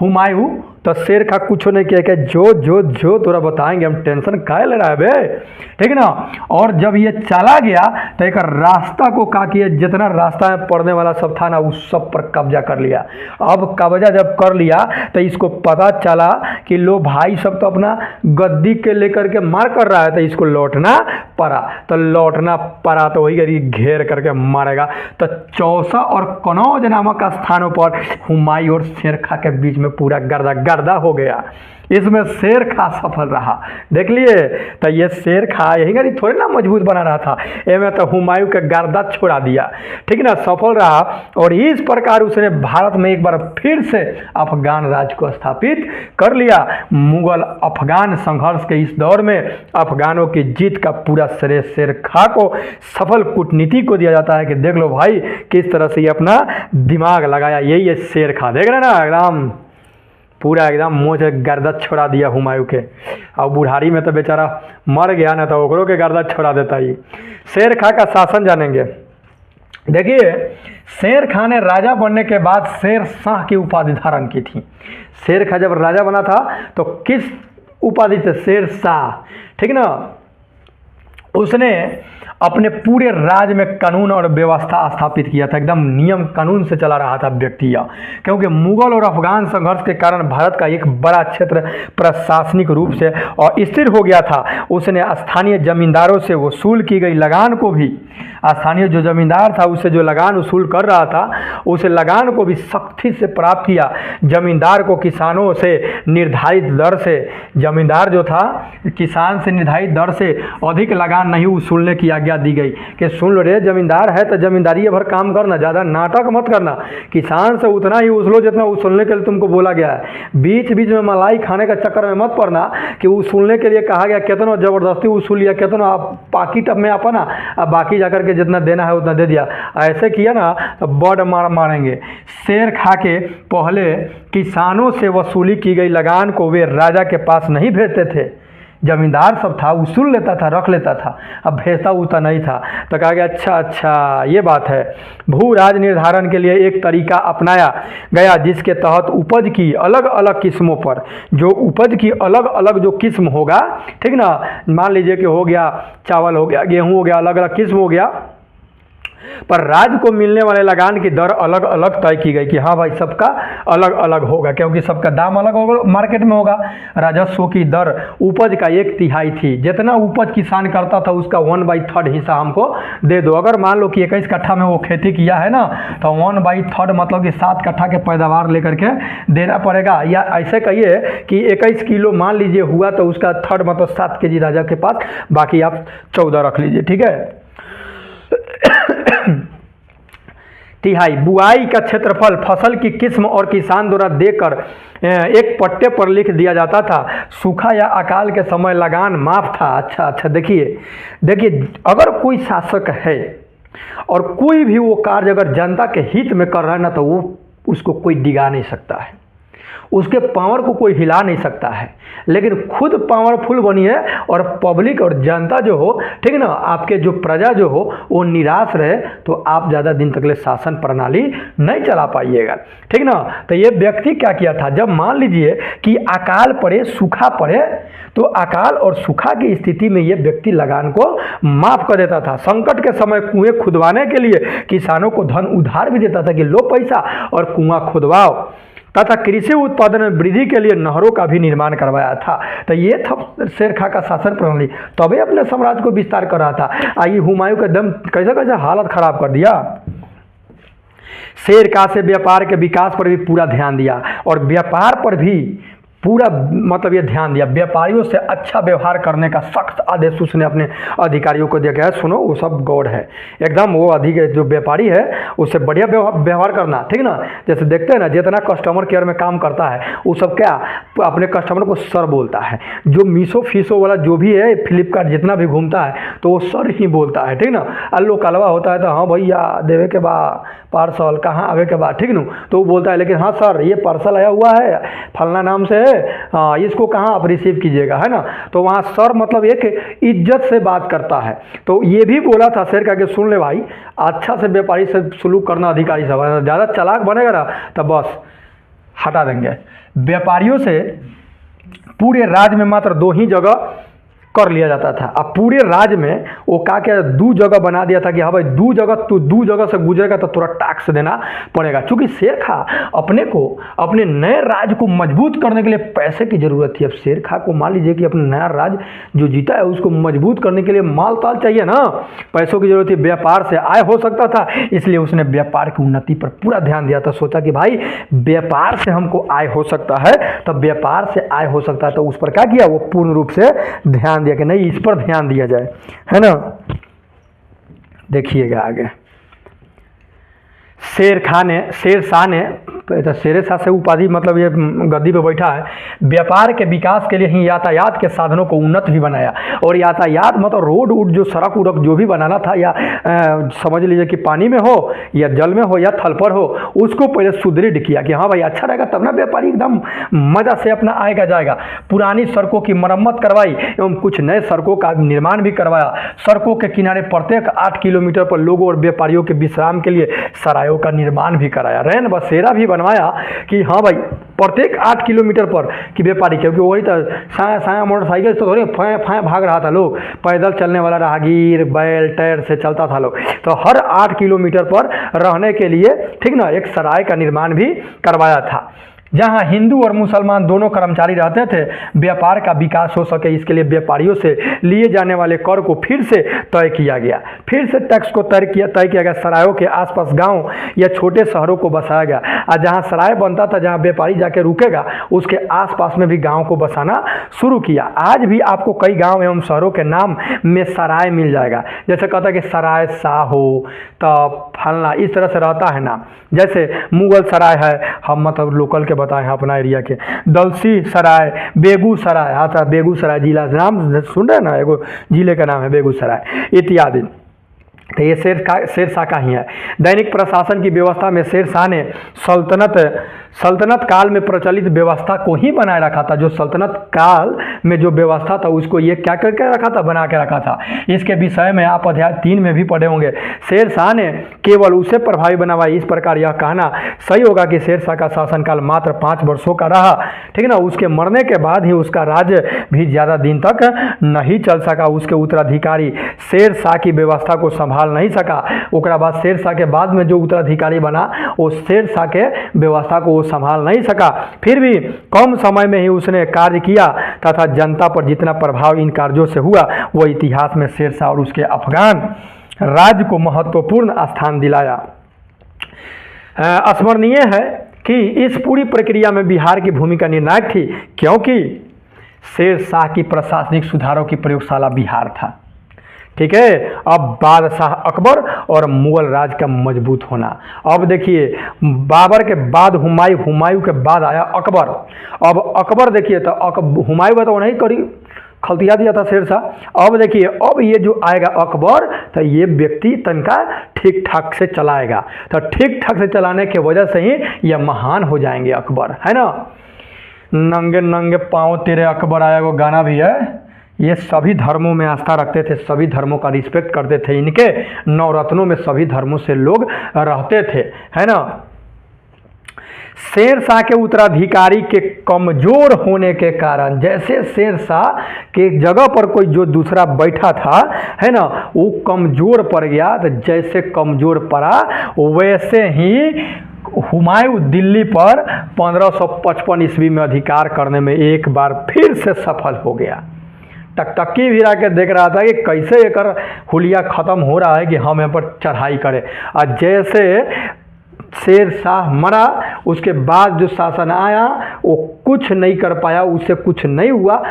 हुमायूं, तो शेर खां कुछ नहीं किया कि जो तोरा बताएंगे, हम टेंशन काहे ले रहा है बे, ठीक ना। और जब ये चला गया तो एक रास्ता को क्या किया, जितना रास्ता में पड़ने वाला सब था ना, उस सब पर कब्जा कर लिया। अब कब्जा जब कर लिया तो इसको पता चला कि लो भाई सब तो अपना गद्दी के लेकर के मार कर रहा है, तो इसको लौटना पड़ा। तो वही करी घेर करके मारेगा। तो चौसा और कन्नौज नामक स्थानों पर हुमायूं और शेर खां के बीच में पूरा गर्दा हो गया। इसमें शेर खां सफल रहा। देख लिए, तो ये शेर खां यही गरी थोड़े ना मजबूत बना रहा था, एमें तो हुमायूं के गर्दा छोड़ा दिया, ठीक ना, सफल रहा। और इस प्रकार उसने भारत में एक बार फिर से अफगान राज्य को स्थापित कर लिया। मुगल अफगान संघर्ष के इस दौर में अफगानों की जीत का पूरा श्रेय शेर खां को सफल कूटनीति को दिया जाता है कि देख लो भाई किस तरह से ये अपना दिमाग लगाया। यही है शेर खां, देख रहे ना, एकदम पूरा एकदम मुँह से गर्दा छोड़ा दिया हुमायूं के। और बुढ़ारी में तो बेचारा मर गया ना, तो ओकरों के गर्दा छोड़ा देता ही। शेर खां का शासन जानेंगे। देखिए, शेर खां ने राजा बनने के बाद शेर शाह की उपाधि धारण की थी। शेर खां जब राजा बना था तो किस उपाधि से? शेर शाह, ठीक ना। उसने अपने पूरे राज्य में कानून और व्यवस्था स्थापित किया था, एकदम नियम कानून से चला रहा था व्यक्ति यह, क्योंकि मुगल और अफगान संघर्ष के कारण भारत का एक बड़ा क्षेत्र प्रशासनिक रूप से अस्थिर हो गया था। उसने स्थानीय जमींदारों से वसूल की गई लगान को भी, स्थानीय जो जमींदार था उससे जो लगान वसूल कर रहा था उस लगान को भी सख्ती से प्राप्त किया। जमींदार को किसानों से निर्धारित दर से, जमींदार जो था किसान से निर्धारित दर से अधिक लगान नहीं वसूलने की आज्ञा दी गई कि सुन लो रे, जमींदार है तो जमींदारी भर काम करना, ज़्यादा नाटक मत करना, किसान से उतना ही वसूलो जितना वसूलने के लिए तुमको बोला गया है। बीच बीच में मलाई खाने का चक्कर में मत पड़ना कि वसूलने के लिए कहा गया कितना ज़बरदस्ती वसूल लिया, कितना आप पाकिट में अपना अब बाकी जाकर के जितना देना है उतना दे दिया। ऐसे किया ना तो बड़ मारेंगे। शेर खा के पहले किसानों से वसूली की गई लगान को वे राजा के पास नहीं भेजते थे, जमींदार सब था वसूल लेता था, रख लेता था, अब भेजता उतना नहीं था। तो कहा गया अच्छा ये बात है। भू राज निर्धारण के लिए एक तरीका अपनाया गया जिसके तहत उपज की अलग अलग किस्मों पर, जो उपज की अलग अलग जो किस्म होगा, ठीक ना, मान लीजिए कि हो गया चावल, हो गया गेहूँ, हो गया, अलग अलग किस्म हो गया, पर राज्य को मिलने वाले लगान की दर अलग अलग तय की गई कि हाँ भाई सबका अलग अलग होगा, क्योंकि सबका दाम अलग होगा, मार्केट में होगा। राजस्व की दर उपज का 1/3 थी, जितना उपज किसान करता था उसका 1/3 हिस्सा हमको दे दो। अगर मान लो कि 21 कट्ठा में वो खेती किया है ना, तो 1/3 मतलब कि 7 कट्ठा के पैदावार लेकर के देना पड़ेगा। या ऐसे कहिए कि 21 किलो मान लीजिए हुआ तो उसका थर्ड मतलब 7 kg राजा के पास, बाकी आप 14 रख लीजिए, ठीक है। तिहाई बुआई का क्षेत्रफल फसल की किस्म और किसान द्वारा देकर एक पट्टे पर लिख दिया जाता था। सूखा या अकाल के समय लगान माफ था। अच्छा देखिए अगर कोई शासक है और कोई भी वो कार्य अगर जनता के हित में कर रहा है ना, तो वो उसको कोई डिगा नहीं सकता है, उसके पावर को कोई हिला नहीं सकता है। लेकिन खुद पावरफुल बनिए और पब्लिक और जनता जो हो, ठीक ना, आपके जो प्रजा जो हो वो निराश रहे, तो आप ज़्यादा दिन तक ले शासन प्रणाली नहीं चला पाइएगा, ठीक ना। तो ये व्यक्ति क्या किया था, जब मान लीजिए कि अकाल पड़े, सूखा पड़े, तो अकाल और सूखा की स्थिति में ये व्यक्ति लगान को माफ़ कर देता था। संकट के समय कुएँ खुदवाने के लिए किसानों को धन उधार भी देता था कि लो पैसा और कुआं खुदवाओ, तथा कृषि उत्पादन में वृद्धि के लिए नहरों का भी निर्माण करवाया था। तो ये था शेर खां का शासन प्रणाली, तभी अपने साम्राज्य को विस्तार कर रहा था। आइए हुमायूं का दम कैसे हालत खराब कर दिया। शेर खां से व्यापार के विकास पर भी पूरा ध्यान दिया और व्यापार पर भी पूरा मतलब ये ध्यान दिया। व्यापारियों से अच्छा व्यवहार करने का सख्त आदेश उसने अपने अधिकारियों को दिया गया है। सुनो, वो सब गॉड है एकदम, वो अधिक जो व्यापारी है उससे बढ़िया व्यवहार करना, ठीक ना। जैसे देखते हैं ना, जितना कस्टमर केयर में काम करता है वो सब क्या अपने कस्टमर को सर बोलता है। जो मीशो फीसो वाला जो भी है, फ्लिपकार्ट जितना भी घूमता है तो वो सर ही बोलता है, ठीक ना। अल्लो कलवा होता है तो हाँ भैया देवे के बाद पार्सल कहाँ आवे के बाद, ठीक ना, तो वो बोलता है। लेकिन हाँ सर ये पार्सल आया हुआ है फलना नाम से, हाँ इसको कहाँ आप रिसीव कीजिएगा, है ना। तो वहाँ सर मतलब एक इज्जत से बात करता है। तो ये भी बोला था शेर खां के, सुन ले भाई, अच्छा से व्यापारी से सुलूक करना, अधिकारी से, ज़्यादा चालाक बनेगा ना तो बस हटा देंगे। व्यापारियों से पूरे राज्य में मात्र 2 ही जगह कर लिया जाता था। अब पूरे राज्य में वो क्या 2 जगह बना दिया था कि हाँ भाई 2 जगह, तू 2 जगह से गुजरेगा तो थोड़ा टैक्स देना पड़ेगा। क्योंकि शेर खां अपने को अपने नए राज्य को मजबूत करने के लिए पैसे की ज़रूरत थी। अब शेर खां को मान लीजिए कि अपना नया राज्य जो जीता है उसको मजबूत करने के लिए माल ताल चाहिए ना, पैसों की जरूरत थी। व्यापार से आय हो सकता था, इसलिए उसने व्यापार की उन्नति पर पूरा ध्यान दिया था। सोचा कि भाई व्यापार से हमको आय हो सकता है, तो व्यापार से आय हो सकता है, तो उस पर क्या किया, वो पूर्ण रूप से ध्यान दिया कि नहीं इस पर ध्यान दिया जाए, है ना। देखिएगा आगे, शेर शाह ने शेर शाह से उपाधि मतलब ये गद्दी पे बैठा है। व्यापार के विकास के लिए ही यातायात के साधनों को उन्नत भी बनाया। और यातायात मतलब रोड उड जो सड़क उड़क जो भी बनाना था, या समझ लीजिए कि पानी में हो या जल में हो या थल पर हो, उसको पहले सुदृढ़ किया कि हाँ भाई अच्छा रहेगा, तब ना व्यापारी एकदम मज़ा से अपना आएगा जाएगा। पुरानी सड़कों की मरम्मत करवाई एवं कुछ नए सड़कों का निर्माण भी करवाया। सड़कों के किनारे प्रत्येक 8 किलोमीटर पर लोगों और व्यापारियों के विश्राम के लिए सरायों सरायों का निर्माण भी कराया, रैन बसेरा भी बनवाया कि हाँ भाई प्रत्येक 8 किलोमीटर पर कि व्यापारी, क्योंकि वही तो साया साया मोटरसाइकिल से थोड़ी फाया फाया भाग रहा था लोग, पैदल चलने वाला राहगीर बैल टायर से चलता था लोग, तो हर 8 किलोमीटर पर रहने के लिए ठीक ना एक सराय का निर्माण भी करवाया था, जहां हिंदू और मुसलमान दोनों कर्मचारी रहते थे। व्यापार का विकास हो सके इसके लिए व्यापारियों से लिए जाने वाले कर को फिर से तय किया गया, फिर से टैक्स को तय किया गया। सरायों के आसपास गांव या छोटे शहरों को बसाया गया, और जहां सराय बनता था, जहां व्यापारी जाके रुकेगा, उसके आसपास में भी गाँव को बसाना शुरू किया। आज भी आपको कई गाँव एवं शहरों के नाम में सराय मिल जाएगा, जैसे कहता है कि सराय साहो तब फलना, इस तरह से रहता है नाम। जैसे मुगल सराय है, हम मतलब लोकल के बताए हैं अपना एरिया के, दलसी सराय, बेगूसराय आता, बेगूसराय जिला नाम सुन रहे हैं ना, एगो जिले का नाम है बेगूसराय इत्यादि। तो ये शेरशाह का ही है। दैनिक प्रशासन की व्यवस्था में शेरशाह ने सल्तनत काल में प्रचलित व्यवस्था को ही बनाए रखा था। जो सल्तनत काल में जो व्यवस्था था उसको ये क्या करके रखा था, बना के रखा था। इसके विषय में आप अध्याय 3 में भी पढ़े होंगे। शेरशाह ने केवल उसे प्रभावी बनाया। इस प्रकार यह कहना सही होगा कि शेरशाह का शासनकाल मात्र 5 वर्षों का रहा, ठीक ना। उसके मरने के बाद ही उसका राज्य भी ज़्यादा दिन तक नहीं चल सका। उसके उत्तराधिकारी शेरशाह की व्यवस्था को संभाल नहीं सका। उसके बाद शेरशाह के बाद में जो उत्तराधिकारी बना वो शेरशाह के व्यवस्था को संभाल नहीं सका। फिर भी कम समय में ही उसने कार्य किया तथा जनता पर जितना प्रभाव इन कार्यों से हुआ वो इतिहास में शेरशाह और उसके अफगान राज्य को महत्वपूर्ण स्थान दिलाया। स्मरणीय है कि इस पूरी प्रक्रिया में बिहार की भूमिका निर्णायक थी, क्योंकि शेरशाह की प्रशासनिक सुधारों की प्रयोगशाला बिहार था। ठीक है। अब बादशाह अकबर और मुगल राज का मजबूत होना। अब देखिए बाबर के बाद हुमायूं के बाद आया अकबर। अब अकबर देखिए तो हुमायूं तो नहीं करी खलतिया दिया था शेरशाह। अब देखिए अब ये जो आएगा अकबर तो ये व्यक्ति तनका ठीक ठाक से चलाएगा। तो ठीक ठाक से चलाने की वजह से ही ये महान हो जाएंगे अकबर, है ना। नंगे नंगे पाँव तेरे अकबर आया, वो गाना भी है। ये सभी धर्मों में आस्था रखते थे, सभी धर्मों का रिस्पेक्ट करते थे। इनके नवरत्नों में सभी धर्मों से लोग रहते थे, है ना। शेरशाह के उत्तराधिकारी के कमजोर होने के कारण, जैसे शेरशाह के जगह पर कोई जो दूसरा बैठा था, है ना, वो कमजोर पड़ गया। तो जैसे कमजोर पड़ा वैसे ही हुमायूं दिल्ली पर 1555 ईस्वी में अधिकार करने में एक बार फिर से सफल हो गया। टकटकी भिरा के देख रहा था कि कैसे एक हुलिया ख़त्म हो रहा है कि हम यहाँ पर चढ़ाई करें। और जैसे शेरशाह मरा उसके बाद जो शासन आया वो कुछ नहीं कर पाया, उससे कुछ नहीं हुआ,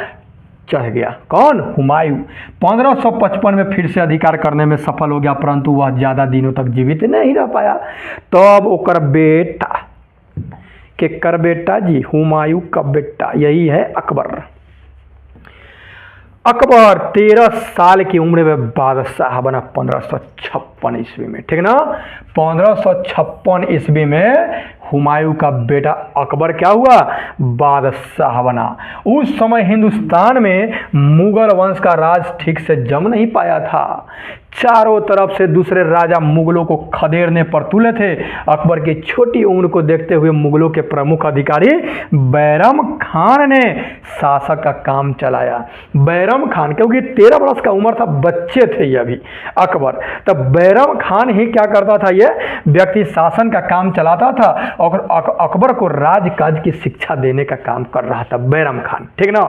चढ़ गया। कौन? हुमायूं। 1555 में फिर से अधिकार करने में सफल हो गया, परंतु वह ज़्यादा दिनों तक जीवित नहीं रह पाया। तब ओकर बेटा के कर बेटा जी हुमायूं का बेटा यही है अकबर। अकबर 13 साल की उम्र में बादशाह बना 1556 ईस्वी में, ठीक ना। 1556 ईस्वी में हुमायूं का बेटा अकबर क्या हुआ? बादशाह बना। उस समय हिंदुस्तान में मुगल वंश का राज ठीक से जम नहीं पाया था। चारों तरफ से दूसरे राजा मुगलों को खदेड़ने पर तुले थे। अकबर की छोटी उम्र को देखते हुए मुगलों के प्रमुख अधिकारी बैरम खान ने शासक का काम चलाया। बैरम खान, क्योंकि 13 वर्ष का उम्र था, बच्चे थे ये अभी अकबर। तब बैरम खान ही क्या करता था, ये व्यक्ति शासन का काम चलाता था और अकबर को राजकाज की शिक्षा देने का काम कर रहा था बैरम खान, ठीक ना।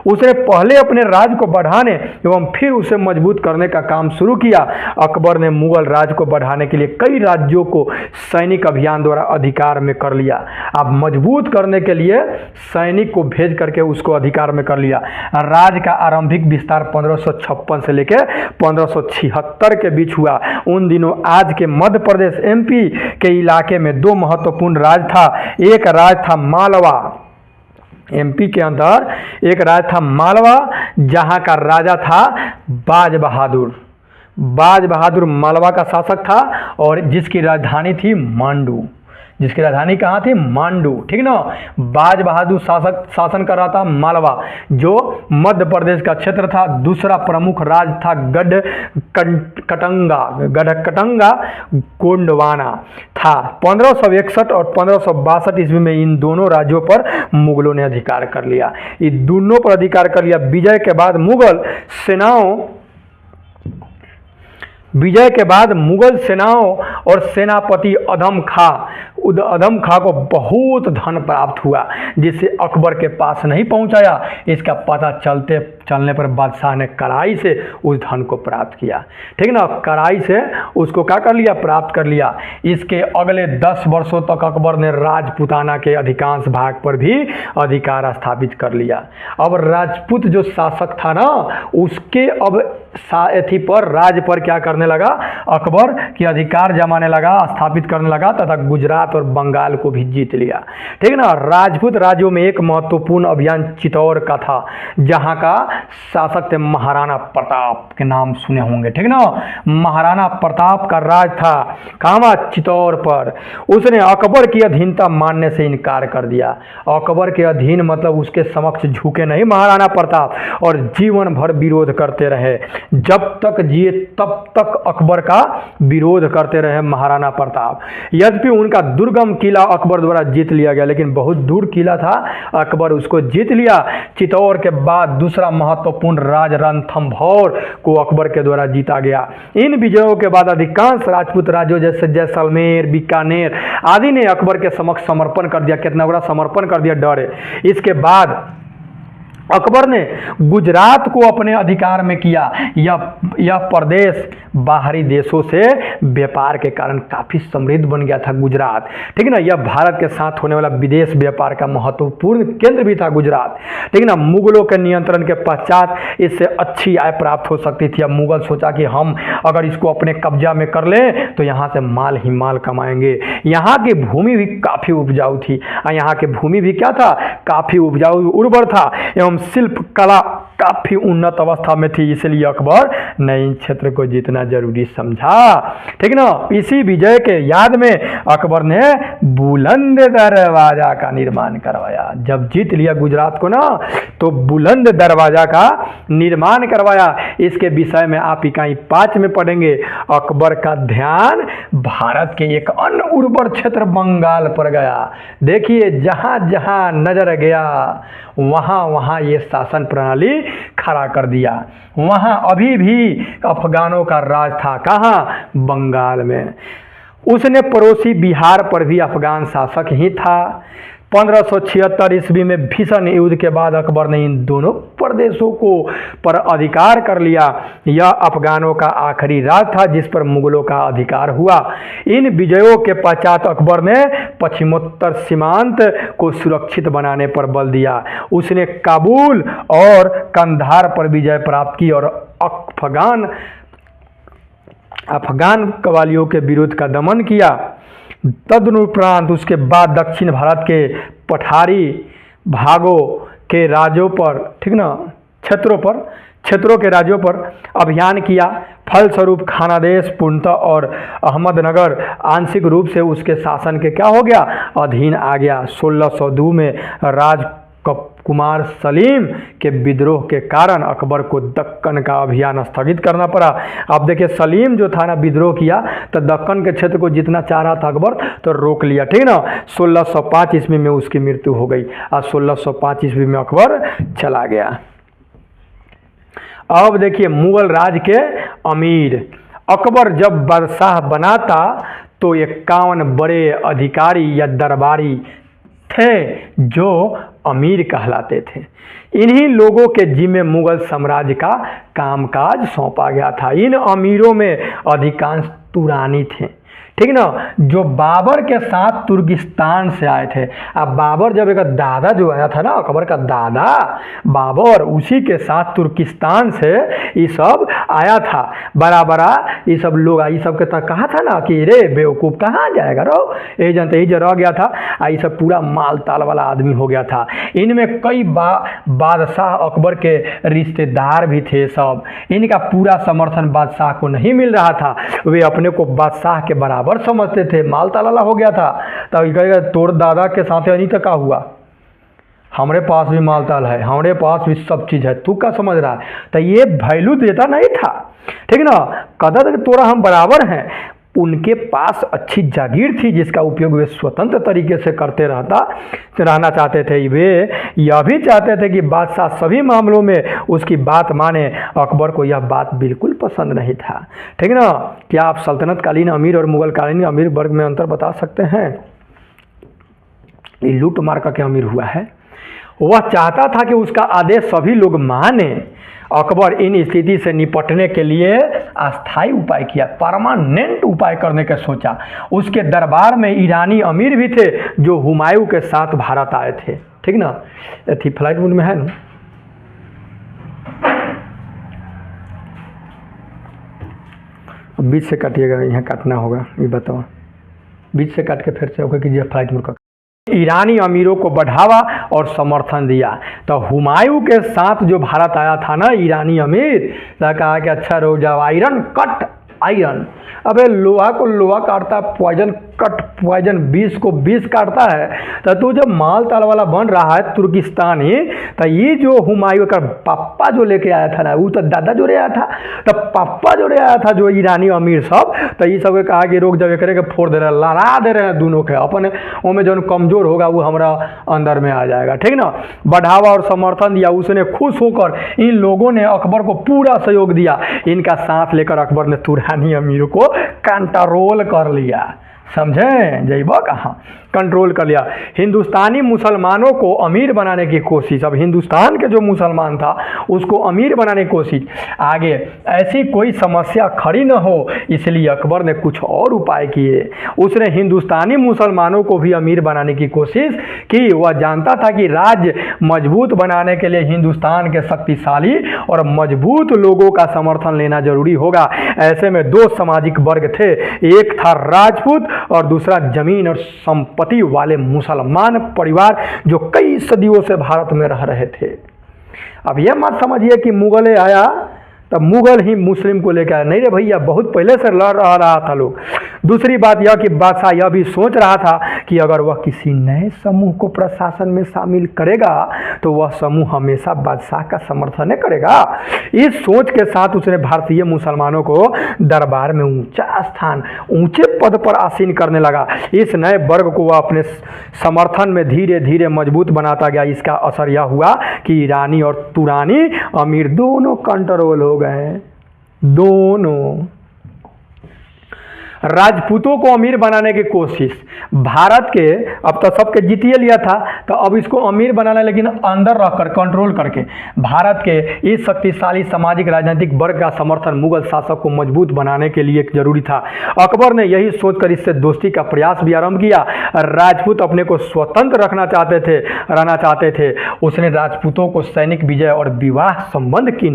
उसने पहले अपने राज को बढ़ाने एवं फिर उसे मजबूत करने का काम शुरू किया। अकबर ने मुगल राज को बढ़ाने के लिए कई राज्यों को सैनिक अभियान द्वारा अधिकार में कर लिया। अब मजबूत करने के लिए सैनिक को भेज करके उसको अधिकार में कर लिया। राज का आरंभिक विस्तार 1556 से लेकर 1576 के बीच हुआ। उन दिनों आज के मध्य प्रदेश एमपी के इलाके में 2 महत्वपूर्ण राज था। एक राज था मालवा, एमपी के अंदर एक राज था मालवा, जहां का राजा था बाज बहादुर। बाज बहादुर मालवा का शासक था और जिसकी राजधानी थी मांडू। जिसकी राजधानी कहाँ थी? मांडू, ठीक ना। बाज बहादुर शासन कर रहा था मालवा, जो मध्य प्रदेश का क्षेत्र था। दूसरा प्रमुख राज था गढ़कटंगा गोंडवाना था। 1561 और 1562 ईस्वी में इन दोनों राज्यों पर मुगलों ने अधिकार कर लिया। इन दोनों पर अधिकार कर लिया। विजय के बाद मुगल सेनाओं और सेनापति अधम खां को बहुत धन प्राप्त हुआ, जिससे अकबर के पास नहीं पहुंचाया। इसका पता चलने पर बादशाह ने कड़ाई से उस धन को प्राप्त किया, ठीक ना। कड़ाई से उसको क्या कर लिया? प्राप्त कर लिया। इसके अगले 10 वर्षों तक अकबर ने राजपूताना के अधिकांश भाग पर भी अधिकार स्थापित कर लिया। अब राजपूत जो शासक था ना, उसके अब साथी पर राज पर क्या करने लगा? अकबर की अधिकार जमाने लगा, स्थापित करने लगा, तथा गुजरात और बंगाल को भी जीत लिया, ठीक ना। राजपूत राज्यों में एक महत्वपूर्ण अभियान चित्तौड़ का था, जहां का शासक थे महाराणा प्रताप, के नाम सुने होंगे, ठीक ना। महाराणा प्रताप का राज था कहाँ? चित्तौड़ पर। उसने अकबर की अधीनता मानने से इनकार कर दिया। अकबर के अधीन मतलब उसके समक्ष झुके नहीं महाराणा प्रताप, और जीवन भर विरोध करते रहे। जब तक जिए तब तक अकबर का विरोध करते रहे महाराणा प्रताप। यद्यपि उनका दुर्गम किला अकबर द्वारा जीत लिया गया, लेकिन बहुत दूर किला था, अकबर उसको जीत लिया। चित्तौड़ के बाद दूसरा महत्वपूर्ण राज रणथंभौर को अकबर के द्वारा जीता गया। इन विजयों के बाद अधिकांश राजपूत राज्यों जैसे जैसलमेर, बीकानेर आदि ने अकबर के समक्ष समर्पण कर दिया। कितना बड़ा समर्पण कर दिया, डरे। इसके बाद अकबर ने गुजरात को अपने अधिकार में किया। यह प्रदेश बाहरी देशों से व्यापार के कारण काफ़ी समृद्ध बन गया था गुजरात, ठीक ना। यह भारत के साथ होने वाला विदेश व्यापार का महत्वपूर्ण केंद्र भी था गुजरात, ठीक ना। मुगलों के नियंत्रण के पश्चात इससे अच्छी आय प्राप्त हो सकती थी। अब मुगल सोचा कि हम अगर इसको अपने कब्जा में कर लें तो यहाँ से माल ही माल कमाएंगे। यहाँ की भूमि भी काफ़ी उपजाऊ थी, यहाँ की भूमि भी क्या था? काफ़ी उपजाऊ, उर्वर था, एवं शिल्प कला काफ़ी उन्नत अवस्था में थी। इसलिए अकबर ने इन क्षेत्र को जीतना जरूरी समझा, ठीक ना। इसी विजय के याद में अकबर ने बुलंद दरवाजा का निर्माण करवाया। जब जीत लिया गुजरात को ना, तो बुलंद दरवाजा का निर्माण करवाया। इसके विषय में आप इकाई 5 में पढ़ेंगे। अकबर का ध्यान भारत के एक अन्य उर्वर क्षेत्र बंगाल पर गया। देखिए, जहाँ जहाँ नजर गया वहाँ वहाँ ये शासन प्रणाली खड़ा कर दिया। वहाँ अभी भी अफगानों का राज था, कहाँ? बंगाल में। उसने पड़ोसी बिहार पर भी अफगान शासक ही था। 1576 ईस्वी में भीषण युद्ध के बाद अकबर ने इन दोनों प्रदेशों को पर अधिकार कर लिया। यह अफगानों का आखिरी राज था जिस पर मुगलों का अधिकार हुआ। इन विजयों के पश्चात अकबर ने पश्चिमोत्तर सीमांत को सुरक्षित बनाने पर बल दिया। उसने काबुल और कंधार पर विजय प्राप्त की और अफगान कवालियों के विरुद्ध का दमन किया। तदनुपरांत उसके बाद दक्षिण भारत के पठारी भागों के राज्यों पर, ठीक ना, क्षेत्रों के राज्यों पर अभियान किया। फलस्वरूप खानादेश पूर्णतः और अहमदनगर आंशिक रूप से उसके शासन के क्या हो गया? अधीन आ गया। 1602 में राजकुमार सलीम के विद्रोह के कारण अकबर को दक्कन का अभियान स्थगित करना पड़ा। अब देखिए, सलीम जो था ना, विद्रोह किया तो दक्कन के क्षेत्र को जितना चाह रहा था अकबर, तो रोक लिया, ठीक ना। 1605 ईस्वी में उसकी मृत्यु हो गई और 1605 ईस्वी में अकबर चला गया। अब देखिए, मुगल राज के अमीर। अकबर जब बादशाह बनाता तो 51 बड़े अधिकारी या दरबारी थे जो अमीर कहलाते थे। इन्हीं लोगों के जिम्मे मुगल साम्राज्य का कामकाज सौंपा गया था। इन अमीरों में अधिकांश तुरानी थे, ठीक ना, जो बाबर के साथ तुर्किस्तान से आए थे। अब बाबर जब एक दादा जो आया था ना, अकबर का दादा बाबर, उसी के साथ तुर्किस्तान से ये सब आया था। बराबरा ये सब लोग, ये सब के तक कहा था ना कि रे बेवकूफ़ कहाँ जाएगा रो, ये जनता ही रह गया था। ये सब पूरा माल ताल वाला आदमी हो गया था। इनमें कई बादशाह अकबर के रिश्तेदार भी थे सब। इनका पूरा समर्थन बादशाह को नहीं मिल रहा था। वे अपने को बादशाह के बराबर बराबर समझते थे, माल ताला हो गया था तो कहेगा तोर दादा के साथ अनी तक का हुआ, हमारे पास भी माल ताल है, हमारे पास भी सब चीज़ है, तू क्या समझ रहा है। तो ये वैल्यू देता नहीं था, ठीक ना, कदर तोरा हम बराबर हैं। उनके पास अच्छी जागीर थी जिसका उपयोग वे स्वतंत्र तरीके से करते रहना चाहते थे। वे यह भी चाहते थे कि बादशाह सभी मामलों में उसकी बात माने। अकबर को यह बात बिल्कुल पसंद नहीं था, ठीक ना। क्या आप सल्तनतकालीन अमीर और मुगलकालीन अमीर वर्ग में अंतर बता सकते हैं। ये लूट मार का क्या अमीर हुआ है। वह चाहता था कि उसका आदेश सभी लोग माने। अकबर इन स्थिति से निपटने के लिए अस्थायी उपाय किया, परमानेंट उपाय करने का सोचा। उसके दरबार में ईरानी अमीर भी थे जो हुमायूं के साथ भारत आए थे, ठीक ना। थी फ्लाइट मोड में है ना, बीच से काटिएगा, यहाँ काटना होगा, ये बताओ, बीच से काट के फिर से ओके कीजिए फ्लाइट मोड का। ईरानी अमीरों को बढ़ावा और समर्थन दिया। तो हुमायूं के साथ जो भारत आया था ना ईरानी अमीर, तो कहा कि अच्छा रुक जाओ, आयरन कट आयरन, अबे लोहा को लोहा काटता, पॉइजन कट पॉइजन, विष को विष काटता है। तो तू जब माल ताल वाला बन रहा है तुर्किस्तान ही, तो ये जो हुमायूं का पापा जो लेके आया था ना, वो तो दादा जोड़े आया था, तो पापा जोड़े आया था जो ईरानी अमीर सब, तो ये सब कहा कि रोक जब करे के फोड़ दे रहे हैं, लड़ा दे रहे हैं दोनों के, अपने उनमें जो कमजोर होगा वो हमारा अंदर में आ जाएगा, ठीक ना। बढ़ावा और समर्थन दिया। उसने खुश होकर इन लोगों ने अकबर को पूरा सहयोग दिया। इनका साथ लेकर अकबर ने तुरानी अमीरों को कंट्रोल कर लिया, समझें, जयबा कहाँ कंट्रोल कर लिया। हिंदुस्तानी मुसलमानों को अमीर बनाने की कोशिश, अब हिंदुस्तान के जो मुसलमान था उसको अमीर बनाने की कोशिश, आगे ऐसी कोई समस्या खड़ी न हो, इसलिए अकबर ने कुछ और उपाय किए। उसने हिंदुस्तानी मुसलमानों को भी अमीर बनाने की कोशिश की। वह जानता था कि राज्य मजबूत बनाने के लिए हिंदुस्तान के शक्तिशाली और मजबूत लोगों का समर्थन लेना जरूरी होगा। ऐसे में दो सामाजिक वर्ग थे, एक था राजपूत और दूसरा जमीन और संपत्ति वाले मुसलमान परिवार जो कई सदियों से भारत में रह रहे थे। अब यह मत समझिए कि मुगल आया तब मुगल ही मुस्लिम को लेकर आया, नहीं रे भैया, बहुत पहले से लड़ रहा था लोग। दूसरी बात यह कि बादशाह यह भी सोच रहा था कि अगर वह किसी नए समूह को प्रशासन में शामिल करेगा तो वह समूह हमेशा बादशाह का समर्थन नहीं करेगा। इस सोच के साथ उसने भारतीय मुसलमानों को दरबार में ऊंचा स्थान, ऊंचे पद पर आसीन करने लगा। इस नए वर्ग को वह अपने समर्थन में धीरे धीरे मजबूत बनाता गया। इसका असर यह हुआ कि ईरानी और तुरानी अमीर दोनों कंट्रोल हो गए, दोनों। राजपूतों को अमीर बनाने की कोशिश, भारत के अब तो सबके जीतिए लिया था, तो अब इसको अमीर बनाना, लेकिन अंदर रखकर कंट्रोल करके। भारत के इस शक्तिशाली सामाजिक राजनीतिक वर्ग का समर्थन मुगल शासक को मजबूत बनाने के लिए जरूरी था। अकबर ने यही सोचकर इससे दोस्ती का प्रयास भी आरंभ किया। राजपूत अपने को स्वतंत्र रहना चाहते थे। उसने राजपूतों को सैनिक विजय और विवाह संबंध की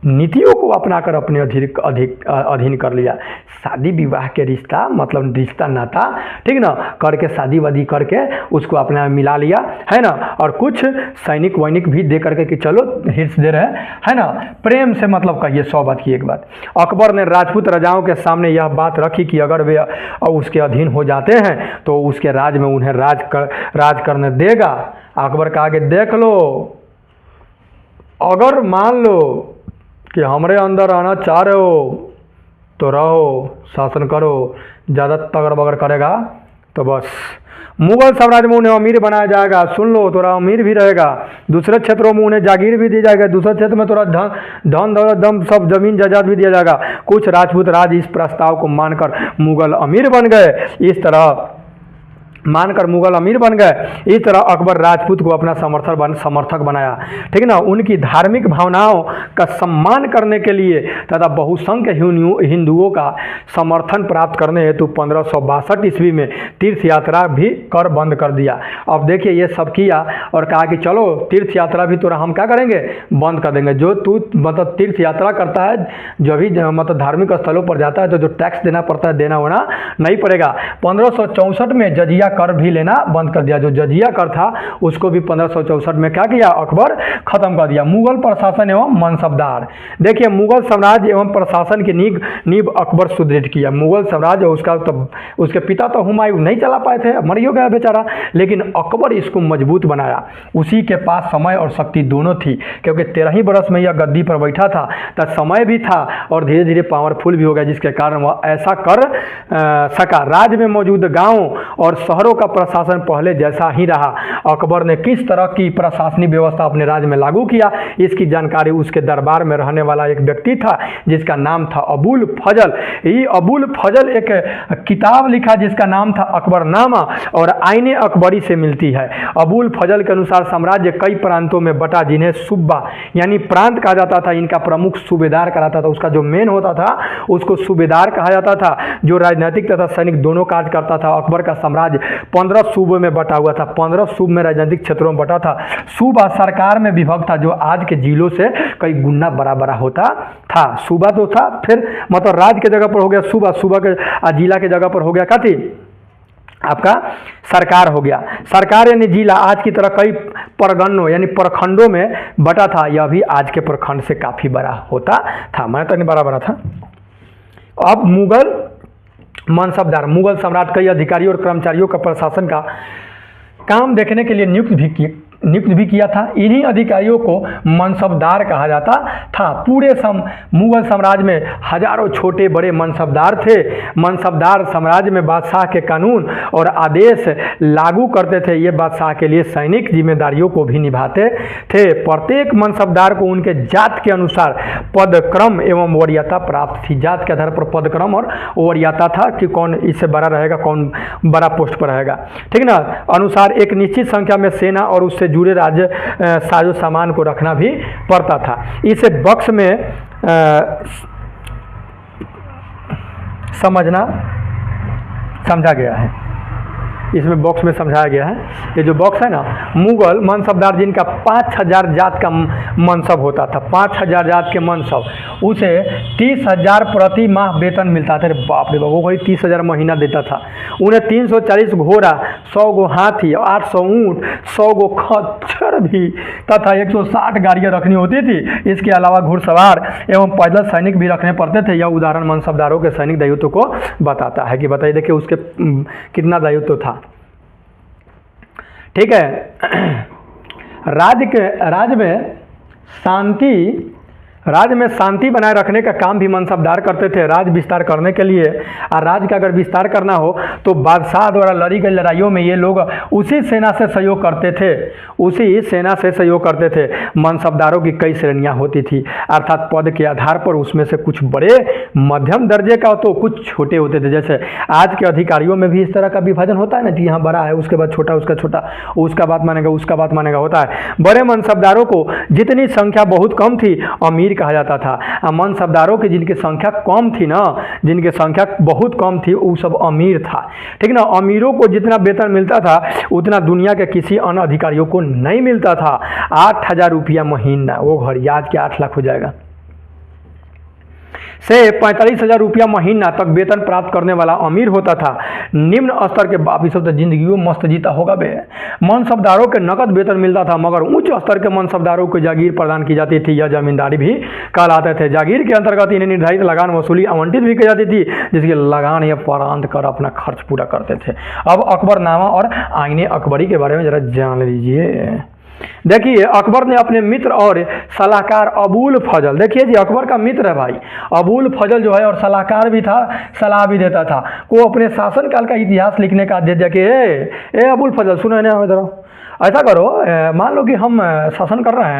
नीतियों को अपनाकर अपने अधीन कर लिया। शादी विवाह के रिश्ता, मतलब रिश्ता नाता, ठीक ना, करके शादी वादी करके उसको अपना मिला लिया, है ना। और कुछ सैनिक वैनिक भी दे करके कि चलो हिर्स दे रहे है ना, प्रेम से मतलब कहिए 100 बात की एक बात। अकबर ने राजपूत राजाओं के सामने यह बात रखी कि अगर वे उसके अधीन हो जाते हैं तो उसके राज में उन्हें राज करने देगा। अकबर कहा कि देख लो, अगर मान लो कि हमारे अंदर आना चाह रहे हो तो रहो, शासन करो, ज़्यादा तगड़ बगड़ करेगा तो बस मुगल साम्राज्य में उन्हें अमीर बनाया जाएगा। सुन लो, थोड़ा अमीर भी रहेगा, दूसरे क्षेत्रों में उन्हें जागीर भी दी जाएगा, दूसरे क्षेत्र में थोड़ा धन दौलत दम सब जमीन जायदाद भी दिया जाएगा। कुछ राजपूत राज इस प्रस्ताव को मानकर मुगल अमीर बन गए। इस तरह मुगल अमीर बन गए। इस तरह अकबर राजपूत को अपना समर्थक बनाया, ठीक ना। उनकी धार्मिक भावनाओं का सम्मान करने के लिए तथा बहुसंख्य हिंदुओं का समर्थन प्राप्त करने हेतु 1562 ईस्वी में तीर्थ यात्रा भी कर बंद कर दिया। अब देखिए ये सब किया और कहा कि चलो तीर्थ यात्रा भी तो हम क्या करेंगे, बंद कर देंगे। जो तू मतलब तीर्थ यात्रा करता है, जो भी मतलब धार्मिक स्थलों पर जाता है तो जो टैक्स देना पड़ता है, देना होना नहीं पड़ेगा। 1564 में जजिया कर भी लेना बंद कर दिया। जो जजिया कर था उसको भी 1564 में क्या किया, अकबर खत्म कर दिया। मुगल प्रशासन एवं मनसबदार, देखिए मुगल साम्राज्य एवं प्रशासन की नींव अकबर सुदृढ़ किया। मुगल साम्राज्य उसके पिता तो हुमायूं नहीं चला पाए थे, मर ही गया बेचारा, लेकिन अकबर इसको मजबूत बनाया। उसी के पास समय और शक्ति दोनों थी, क्योंकि 13 बरस में यह गद्दी पर बैठा था, तो समय भी था और धीरे धीरे पावरफुल भी हो गया, जिसके कारण वह ऐसा कर सका। राज्य में मौजूद गांवों और शहरों का प्रशासन पहले जैसा ही रहा। अकबर ने किस तरह की प्रशासनिक व्यवस्था अपने राज्य में लागू किया, इसकी जानकारी उसके दरबार में रहने वाला एक व्यक्ति था जिसका नाम था अबुल फजल। ये अबुल फजल एक किताब लिखा जिसका नाम था अकबरनामा और आईने अकबरी से मिलती है। अबुल फजल के अनुसार साम्राज्य कई प्रांतों में बटा, जिन्हें सूबा यानी प्रांत कहा जाता था। इनका प्रमुख सूबेदार कहलाता था, उसका जो मेन होता था उसको सूबेदार कहा जाता था, जो राजनीतिक तथा सैनिक दोनों कार्य करता था। अकबर का साम्राज्य 15 सूबों में बटा हुआ था, 15 सूबे में राजनीतिक क्षेत्रों में बटा था। सूबा सरकार में विभक्त था, जो आज के जिलों से कई गुना बड़ा बड़ा होता था। सूबा तो था, फिर मतलब राज्य के जगह पर हो गया सूबा, सूबा के जिला के जगह पर हो गया काथी आपका सरकार हो गया। सरकार यानी जिला आज की तरह कई परगनों यानी प्रखंडों में बटा था। यह भी आज के प्रखंड से काफ़ी बड़ा होता था, मैं तो नहीं बड़ा था। अब मुगल मनसबदार, मुगल सम्राट कई अधिकारियों और कर्मचारियों का प्रशासन का काम देखने के लिए नियुक्त भी किया था। इन्हीं अधिकारियों को मनसबदार कहा जाता था। पूरे मुगल साम्राज्य में हजारों छोटे बड़े मनसबदार थे। मनसबदार साम्राज्य में बादशाह के कानून और आदेश लागू करते थे। ये बादशाह के लिए सैनिक जिम्मेदारियों को भी निभाते थे। प्रत्येक मनसबदार को उनके जात के अनुसार पदक्रम एवं वरीयता प्राप्त थी। जात के आधार पर पदक्रम और वरीयता था कि कौन इससे बड़ा रहेगा, कौन बड़ा पोस्ट पर रहेगा, ठीक ना। अनुसार एक निश्चित संख्या में सेना और उससे जुड़े राज्य साजो सामान को रखना भी पड़ता था। इसे बक्स में समझा गया है, इसमें बॉक्स में समझाया गया है। ये जो बॉक्स है ना, मुगल मनसबदार जिनका 5000 जात का मनसब होता था, 5000 जात के मनसब, उसे 30,000 प्रति माह वेतन मिलता था। बाप रे बाप, वो कोई 30,000 महीना देता था। उन्हें 340 घोड़ा, 100 गो हाथी, 800 ऊँट, 100 गो खच्चर भी तथा 160 गाड़ियाँ रखनी होती थी। इसके अलावा घुड़सवार एवं पैदल सैनिक भी रखने पड़ते थे। यह उदाहरण मनसबदारों के सैनिक दायित्व को बताता है कि बताइए, देखिए उसके कितना दायित्व था, ठीक है। राज्य में शांति बनाए रखने का काम भी मनसबदार करते थे। राज्य विस्तार करने के लिए, और राज्य का अगर विस्तार करना हो तो बादशाह द्वारा लड़ी गई लड़ाइयों में ये लोग उसी सेना से सहयोग करते थे। मनसबदारों की कई श्रेणियां होती थी, अर्थात पद के आधार पर उसमें से कुछ बड़े मध्यम दर्जे का तो कुछ छोटे होते थे। जैसे आज के अधिकारियों में भी इस तरह का विभाजन होता है ना कि यहाँ बड़ा है, उसके बाद छोटा, उसका छोटा, उसका बात मानेगा होता है। बड़े मनसबदारों को जितनी संख्या बहुत कम थी अमीर कहा जाता था। मनसबदारों की जिनकी संख्या कम थी ना, जिनकी संख्या बहुत कम थी, वो सब अमीर था, ठीक ना। अमीरों को जितना वेतन मिलता था उतना दुनिया के किसी अन्य अधिकारियों को नहीं मिलता था। 8,000 रुपया महीना, वो घर आज के 8 लाख हो जाएगा, से 45,000 रुपया महीना तक वेतन प्राप्त करने वाला अमीर होता था। निम्न स्तर के बाप सब तो जिंदगी मस्त जीता होगा बे। मनसबदारों के नकद वेतन मिलता था, मगर उच्च स्तर के मनसबदारों को जागीर प्रदान की जाती थी। यह जमींदारी भी कहलाते थे। जागीर के अंतर्गत इन्हें निर्धारित लगान वसूली आवंटित भी की जाती थी, जिसकी लगान या प्रांत कर अपना खर्च पूरा करते थे। अब अकबरनामा और आईने अकबरी के बारे में जरा जान लीजिए। देखिए, अकबर ने अपने मित्र और सलाहकार अबुल फजल, देखिए जी अकबर का मित्र है भाई अबुल फजल जो है, और सलाहकार भी था, सलाह भी देता था, को अपने शासनकाल का इतिहास लिखने का आदेश दिया कि ए अबुल फजल सुनो ना, इधर ऐसा करो, मान लो कि हम शासन कर रहे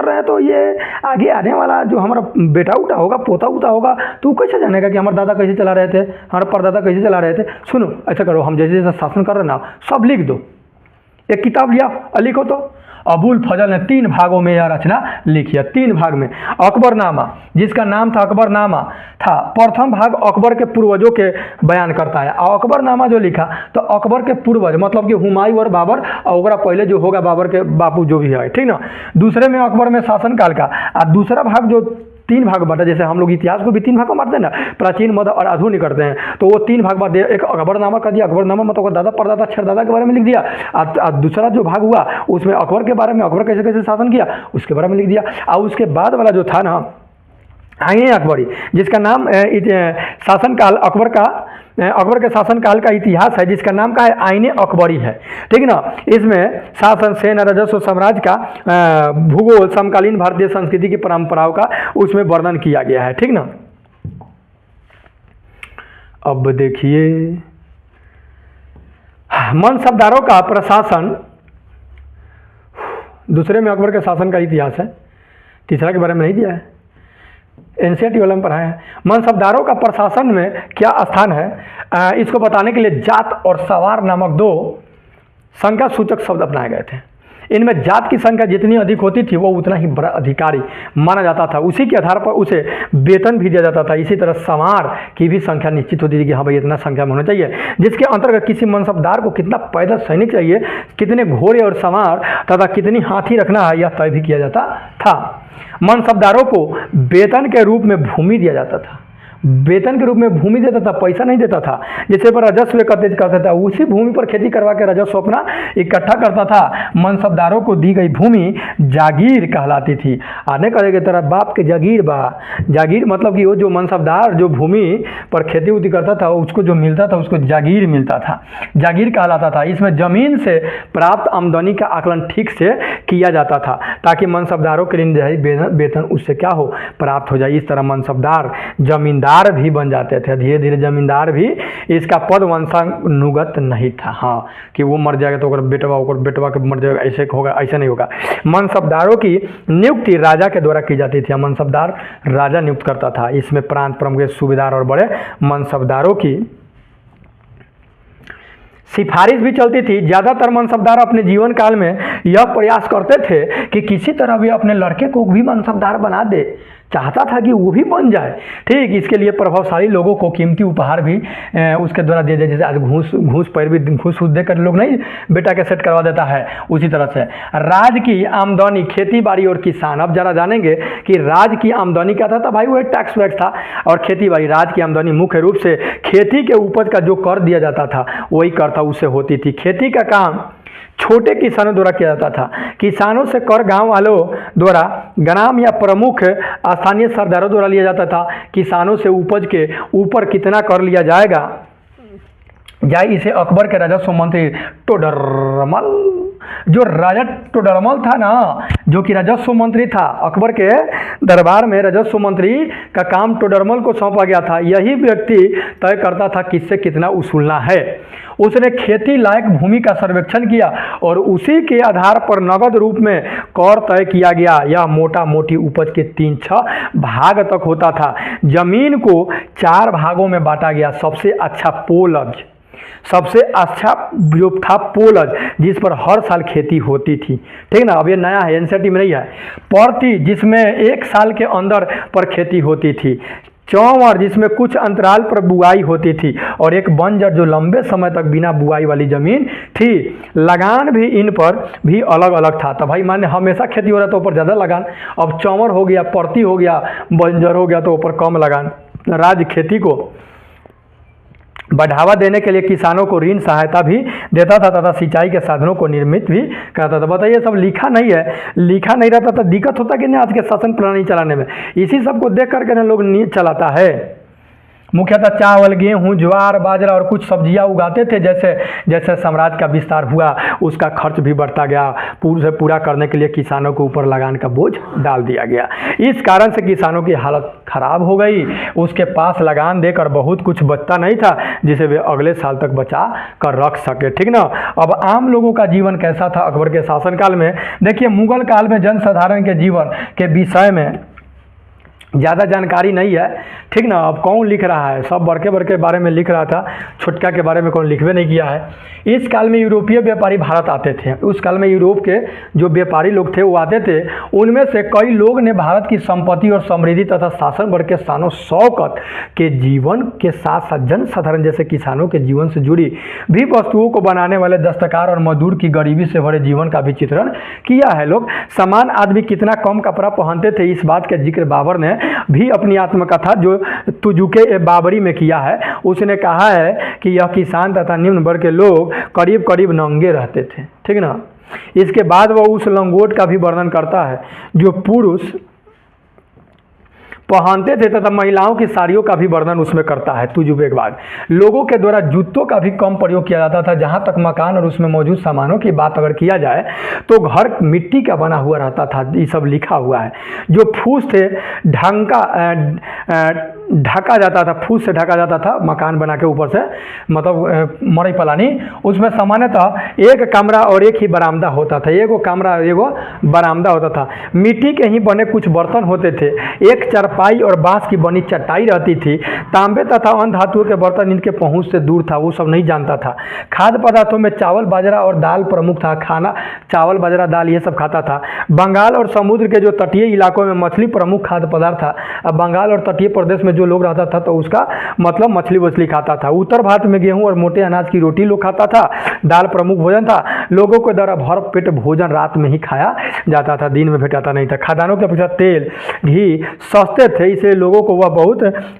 हैं, तो ये आगे आने वाला जो हमारा बेटा उटा होगा, पोता उता होगा, तो कैसे जानेगा कि हमारे दादा कैसे चला रहे थे, हमारे परदादा कैसे चला रहे थे। सुनो ऐसा करो, हम जैसे जैसे शासन कर रहे ना सब लिख दो, एक किताब लिया लिखो। तो अबुल फजल ने 3 भागों में यह रचना लिखी है, 3 भाग में। अकबरनामा, जिसका नाम था अकबरनामा था, प्रथम भाग अकबर के पूर्वजों के बयान करता है। और अकबरनामा जो लिखा तो अकबर के पूर्वज मतलब कि हुमायूं और बाबर, और पहले जो होगा बाबर के बापू जो भी है, ठीक ना। दूसरे में अकबर में शासनकाल का, और दूसरा भाग जो 3 भाग बांटा, जैसे हम लोग इतिहास को भी 3 भाग में बांटते हैं ना, प्राचीन, मध्य और आधुनिक करते हैं, तो वो 3 भाग बांट दिया। एक अकबरनामा कर दिया, अकबरनामा मतलब दादा परदादा छरदादा के बारे में लिख दिया। दूसरा जो भाग हुआ उसमें अकबर के बारे में, अकबर कैसे कैसे शासन किया उसके बारे में लिख दिया। और उसके बाद वाला जो था ना आईने अकबरी, जिसका नाम शासनकाल अकबर के शासनकाल का इतिहास है, जिसका नाम का है आईने अकबरी है, ठीक ना। इसमें शासन, सेना, राजस्व, साम्राज्य का भूगोल, समकालीन भारतीय संस्कृति की परंपराओं का उसमें वर्णन किया गया है, ठीक ना। अब देखिए मनसबदारों का प्रशासन, दूसरे में अकबर के शासन का इतिहास है, तीसरा के बारे में नहीं दिया है, एनसीईआरटी वाले में पढ़ाया है। मनसबदारों का प्रशासन में क्या स्थान है, इसको बताने के लिए जात और सवार नामक 2 संख्या सूचक शब्द अपनाए गए थे। इनमें जात की संख्या जितनी अधिक होती थी वो उतना ही बड़ा अधिकारी माना जाता था, उसी के आधार पर उसे वेतन भी दिया जाता था। इसी तरह सवार की भी संख्या निश्चित होती थी कि हाँ भाई इतना संख्या में होना चाहिए, जिसके अंतर्गत किसी मनसबदार को कितना पैदल सैनिक चाहिए, कितने घोड़े और सवार तथा कितनी हाथी रखना है, यह तय भी किया जाता था। मनसबदारों को वेतन के रूप में भूमि दिया जाता था, वेतन के रूप में भूमि देता था, पैसा नहीं देता था। जिससे पर राजस्व एकत्रित करता था, उसी भूमि पर खेती करवा के राजस्व अपना इकट्ठा करता था। मनसबदारों को दी गई भूमि जागीर कहलाती थी। आने करेंगे तेरा बाप के जागीर बा, जागीर मतलब कि वो जो मनसबदार जो भूमि पर खेती उती करता था उसको जो मिलता था उसको जागीर मिलता था, जागीर कहलाता था। इसमें जमीन से प्राप्त आमदनी का आकलन ठीक से किया जाता था ताकि मनसबदारों के लिए वेतन उससे क्या हो, प्राप्त हो जाए। इस तरह मनसबदार जमींदार भी बन जाते थे, धीरे धीरे जमींदार भी। इसका पद वंशानुगत नहीं था, हाँ कि वो मर जाएगा तो बेटवा के मर जाएगा, ऐसे होगा, ऐसा नहीं होगा। मनसबदारों की नियुक्ति राजा के द्वारा की जाती थी, मनसबदार राजा नियुक्त करता था। इसमें प्रांत प्रमुख, सूबेदार और बड़े मनसबदारों की सिफारिश भी चलती थी। ज़्यादातर मनसबदार अपने जीवन काल में यह प्रयास करते थे कि किसी तरह वे अपने लड़के को भी मनसबदार बना दे, चाहता था कि वो भी बन जाए, ठीक। इसके लिए प्रभावशाली लोगों को कीमती उपहार भी उसके द्वारा दिए जाए। जैसे आज घूस पैर भी घूस देकर लोग नहीं बेटा के सेट करवा देता है, उसी तरह से राज की आमदनी, खेती बाड़ी और किसान। अब जरा जानेंगे कि राज की आमदनी क्या था, भाई वो टैक्स वैक्स था, और खेती बाड़ी। राज की आमदनी मुख्य रूप से खेती के उपज का जो कर दिया जाता था वही कर था उससे होती थी। खेती का काम छोटे किसानों द्वारा किया जाता था। किसानों से कर गांव वालों द्वारा, ग्राम या प्रमुख स्थानीय सरदारों द्वारा लिया जाता था। किसानों से उपज के ऊपर कितना कर लिया जाएगा इसे अकबर के राजस्व मंत्री टोडरमल, जो राजा टोडरमल था ना, जो कि राजस्व मंत्री था, अकबर के दरबार में राजस्व मंत्री का काम टोडरमल को सौंपा गया था। यही व्यक्ति तय करता था किससे कितना वसूलना है। उसने खेती लायक भूमि का सर्वेक्षण किया और उसी के आधार पर नगद रूप में कर तय किया गया। यह मोटा मोटी उपज के 3-6 भाग तक होता था। जमीन को 4 भागों में बांटा गया। सबसे अच्छा जो था पोलज, जिस पर हर साल खेती होती थी, ठीक ना। अब ये नया है, एनसीईआरटी में नहीं है। पर्ती, जिसमें 1 साल के अंदर पर खेती होती थी। चौवर, जिसमें कुछ अंतराल पर बुआई होती थी, और एक बंजर जो लंबे समय तक बिना बुआई वाली जमीन थी। लगान भी इन पर भी अलग अलग था। तो भाई माने हमेशा खेती हो रहा तो ऊपर ज़्यादा लगान, अब चौवर हो गया, पर्ती हो गया, बंजर हो गया तो ऊपर कम लगान। राज्य खेती को बढ़ावा देने के लिए किसानों को ऋण सहायता भी देता था तथा सिंचाई के साधनों को निर्मित भी करता था। बताइए, सब लिखा नहीं है, लिखा नहीं रहता तो दिक्कत होता कि नहीं आज के शासन प्रणाली चलाने में। इसी सब को देख करके ना लोग नीति चलाता है। मुख्यतः चावल, गेहूं, ज्वार, बाजरा और कुछ सब्जियां उगाते थे। जैसे जैसे साम्राज्य का विस्तार हुआ उसका खर्च भी बढ़ता गया। पूरा करने के लिए किसानों के ऊपर लगान का बोझ डाल दिया गया। इस कारण से किसानों की हालत खराब हो गई। उसके पास लगान देकर बहुत कुछ बचता नहीं था जिसे वे अगले साल तक बचा कर रख सके, ठीक ना। अब आम लोगों का जीवन कैसा था अकबर के शासनकाल में? देखिए, मुगल काल में जनसाधारण के जीवन के विषय में ज़्यादा जानकारी नहीं है, ठीक ना। अब कौन लिख रहा है? सब बड़के के बारे में लिख रहा था, छोटका के बारे में कौन लिखवे नहीं किया है। इस काल में यूरोपीय व्यापारी भारत आते थे। उस काल में यूरोप के जो व्यापारी लोग थे वो आते थे। उनमें से कई लोग ने भारत की संपत्ति और समृद्धि तथा शासन वर्ग के शानो शौकत के जीवन के साथ साथ जनसाधारण जैसे किसानों के जीवन से जुड़ी भी वस्तुओं को बनाने वाले दस्तकार और मजदूर की गरीबी से भरे जीवन का भी चित्रण किया है। लोग समान आदमी कितना कम कपड़ा पहनते थे, इस बात का जिक्र बाबर ने भी अपनी आत्मकथा जो तुजुके बाबरी में किया है, उसने कहा है कि यह किसान तथा निम्न वर्ग के लोग करीब करीब नंगे रहते थे, ठीक ना। इसके बाद वह उस लंगोट का भी वर्णन करता है जो पुरुष पहनते थे तथा महिलाओं की साड़ियों का भी वर्णन उसमें करता है तुजुबे के बाद। लोगों के द्वारा जूतों का भी कम प्रयोग किया जाता था। जहाँ तक मकान और उसमें मौजूद सामानों की बात अगर किया जाए तो घर मिट्टी का बना हुआ रहता था, ये सब लिखा हुआ है। जो फूस थे ढका जाता था, फूस से ढका जाता था मकान बना के ऊपर से, मतलब मरई पलानी, उसमें सामान्यतः एक कमरा और एक ही बरामदा होता था, एगो कमरा एगो बरामदा होता था। मिट्टी के ही बने कुछ बर्तन होते थे, एक चारपाई और बांस की बनी चटाई रहती थी। तांबे तथा अन्य धातुओं के बर्तन इनके पहुंच से दूर था, वो सब नहीं जानता था। खाद्य पदार्थों में चावल बाजरा और दाल प्रमुख था, खाना चावल बाजरा दाल ये सब खाता था। बंगाल और समुद्र के जो तटीय इलाकों में मछली प्रमुख खाद्य पदार्थ था। अब बंगाल और तटीय प्रदेश में जो लोग रहता था तो उसका मतलब मछली वछली खाता था। उत्तर भारत में गेहूं और मोटे अनाज की रोटी लोग खाता था, दाल प्रमुख भोजन था। लोगों के द्वारा भर पेट भोजन रात में ही खाया जाता था, दिन में भेटाता नहीं था। खाद्यान्नों के अपेक्षा तेल घी सस्ते थे, इसलिए लोगों को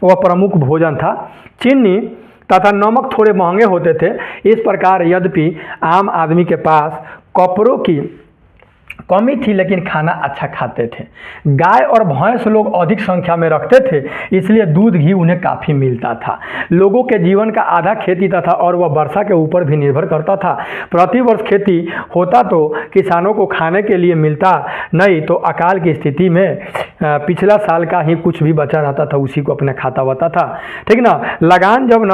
वह प्रमुख भोजन था। चीनी तथा नमक थोड़े महंगे होते थे। इस प्रकार यद्यपि आम आदमी के पास कपड़ों की कमी थी लेकिन खाना अच्छा खाते थे। गाय और भैंस लोग अधिक संख्या में रखते थे, इसलिए दूध घी उन्हें काफ़ी मिलता था। लोगों के जीवन का आधा खेती था और वह वर्षा के ऊपर भी निर्भर करता था। प्रतिवर्ष खेती होता तो किसानों को खाने के लिए मिलता, नहीं तो अकाल की स्थिति में पिछला साल का ही कुछ भी बचा रहता था, उसी को अपना खाता होता था, ठीक ना। लगान जब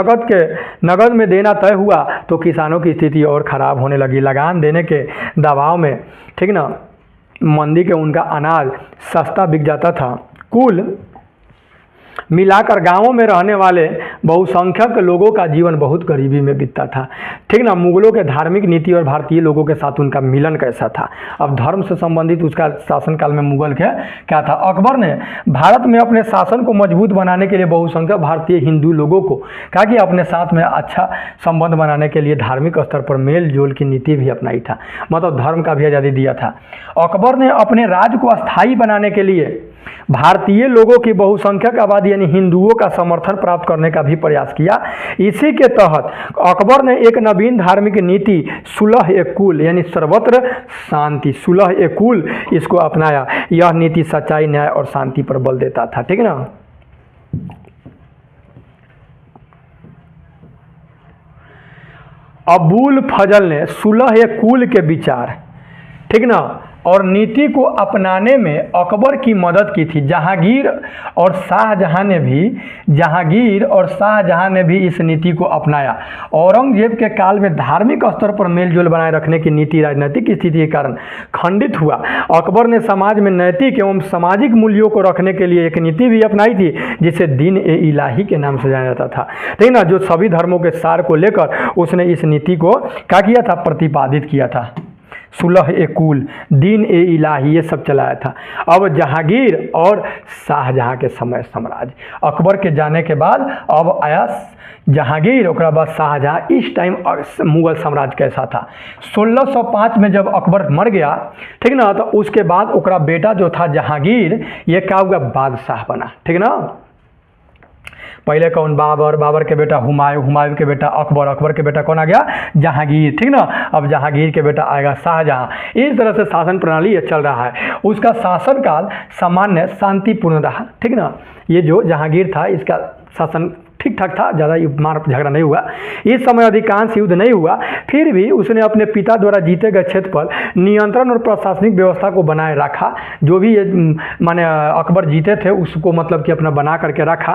नगद में देना तय हुआ तो किसानों की स्थिति और ख़राब होने लगी। लगान देने के दबाव में, ठीक ना, मंदी के उनका अनाज सस्ता बिक जाता था। कुल मिलाकर गांवों में रहने वाले बहुसंख्यक लोगों का जीवन बहुत गरीबी में बीतता था, ठीक ना। मुगलों के धार्मिक नीति और भारतीय लोगों के साथ उनका मिलन कैसा था। अब धर्म से संबंधित उसका शासनकाल में मुगल के क्या था। अकबर ने भारत में अपने शासन को मजबूत बनाने के लिए बहुसंख्यक भारतीय हिंदू लोगों को कहा कि अपने साथ में अच्छा संबंध बनाने के लिए धार्मिक स्तर पर मेल जोल की नीति भी अपनाई था, मतलब धर्म का भी आज़ादी दिया था। अकबर ने अपने राज्य को अस्थायी बनाने के लिए भारतीय लोगों की बहुसंख्यक आबादी यानी हिंदुओं का समर्थन प्राप्त करने का भी प्रयास किया। इसी के तहत अकबर ने एक नवीन धार्मिक नीति सुलह ए कुल यानी सर्वत्र शांति, सुलह ए कुल, इसको अपनाया। यह नीति सच्चाई न्याय और शांति पर बल देता था, ठीक ना। अबुल फजल ने सुलह ए कुल के विचार, ठीक ना, और नीति को अपनाने में अकबर की मदद की थी। जहांगीर और शाहजहां ने भी इस नीति को अपनाया। औरंगजेब के काल में धार्मिक स्तर पर मेलजोल बनाए रखने की नीति राजनीतिक स्थिति के कारण खंडित हुआ। अकबर ने समाज में नैतिक एवं सामाजिक मूल्यों को रखने के लिए एक नीति भी अपनाई थी जिसे दीन ए इलाही के नाम से जाना जाता था, ठीक ना, जो सभी धर्मों के सार को लेकर उसने इस नीति को क्या किया था, प्रतिपादित किया था। सुलह ए कुल, दीन ए इलाही, ये सब चलाया था। अब जहांगीर और शाहजहां के समय साम्राज्य, अकबर के जाने के बाद अब आया जहांगीर, उसके बाद शाहजहां। इस टाइम मुगल साम्राज्य कैसा था। 1605 में जब अकबर मर गया, ठीक ना, तो उसके बाद उसका बेटा जो था जहांगीर, ये क्या हुआ, बादशाह बना, ठीक ना। पहले कौन, बाबर के बेटा हुमायूं के बेटा अकबर के बेटा कौन आ गया, जहांगीर, ठीक ना। अब जहांगीर के बेटा आएगा शाहजहां। इस तरह से शासन प्रणाली ये चल रहा है। उसका शासनकाल सामान्य शांतिपूर्ण रहा, ठीक ना। ये जो जहांगीर था इसका शासन ठीक ठाक था, ज़्यादा मार झगड़ा नहीं हुआ। इस समय अधिकांश युद्ध नहीं हुआ, फिर भी उसने अपने पिता द्वारा जीते गए क्षेत्र पर नियंत्रण और प्रशासनिक व्यवस्था को बनाए रखा। जो भी माने अकबर जीते थे उसको मतलब कि अपना बना करके रखा।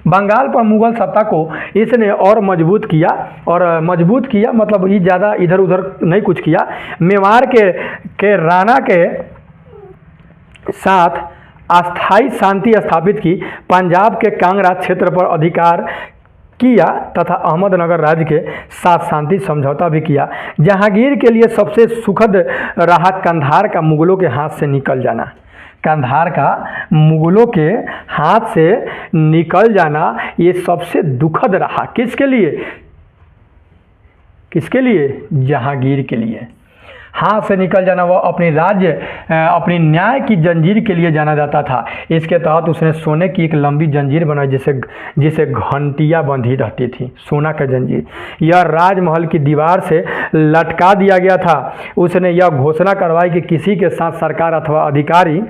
बंगाल पर मुगल सत्ता को इसने और मजबूत किया, मतलब ये ज़्यादा इधर उधर नहीं कुछ किया। मेवाड़ के राणा के साथ अस्थायी शांति स्थापित की, पंजाब के कांगड़ा क्षेत्र पर अधिकार किया तथा अहमदनगर राज्य के साथ शांति समझौता भी किया। जहांगीर के लिए सबसे सुखद रहा कंधार का मुगलों के हाथ से निकल जाना। कंधार का मुगलों के हाथ से निकल जाना ये सबसे दुखद रहा। किसके लिए, जहांगीर के लिए। हाथ से निकल जाना, वह अपनी न्याय की जंजीर के लिए जाना जाता था। इसके तहत उसने सोने की एक लंबी जंजीर बनाई जिसे घंटियाँ बंधी रहती थी, सोना का जंजीर। यह राजमहल की दीवार से लटका दिया गया था। उसने यह घोषणा करवाई कि किसी के साथ सरकार अथवा अधिकारी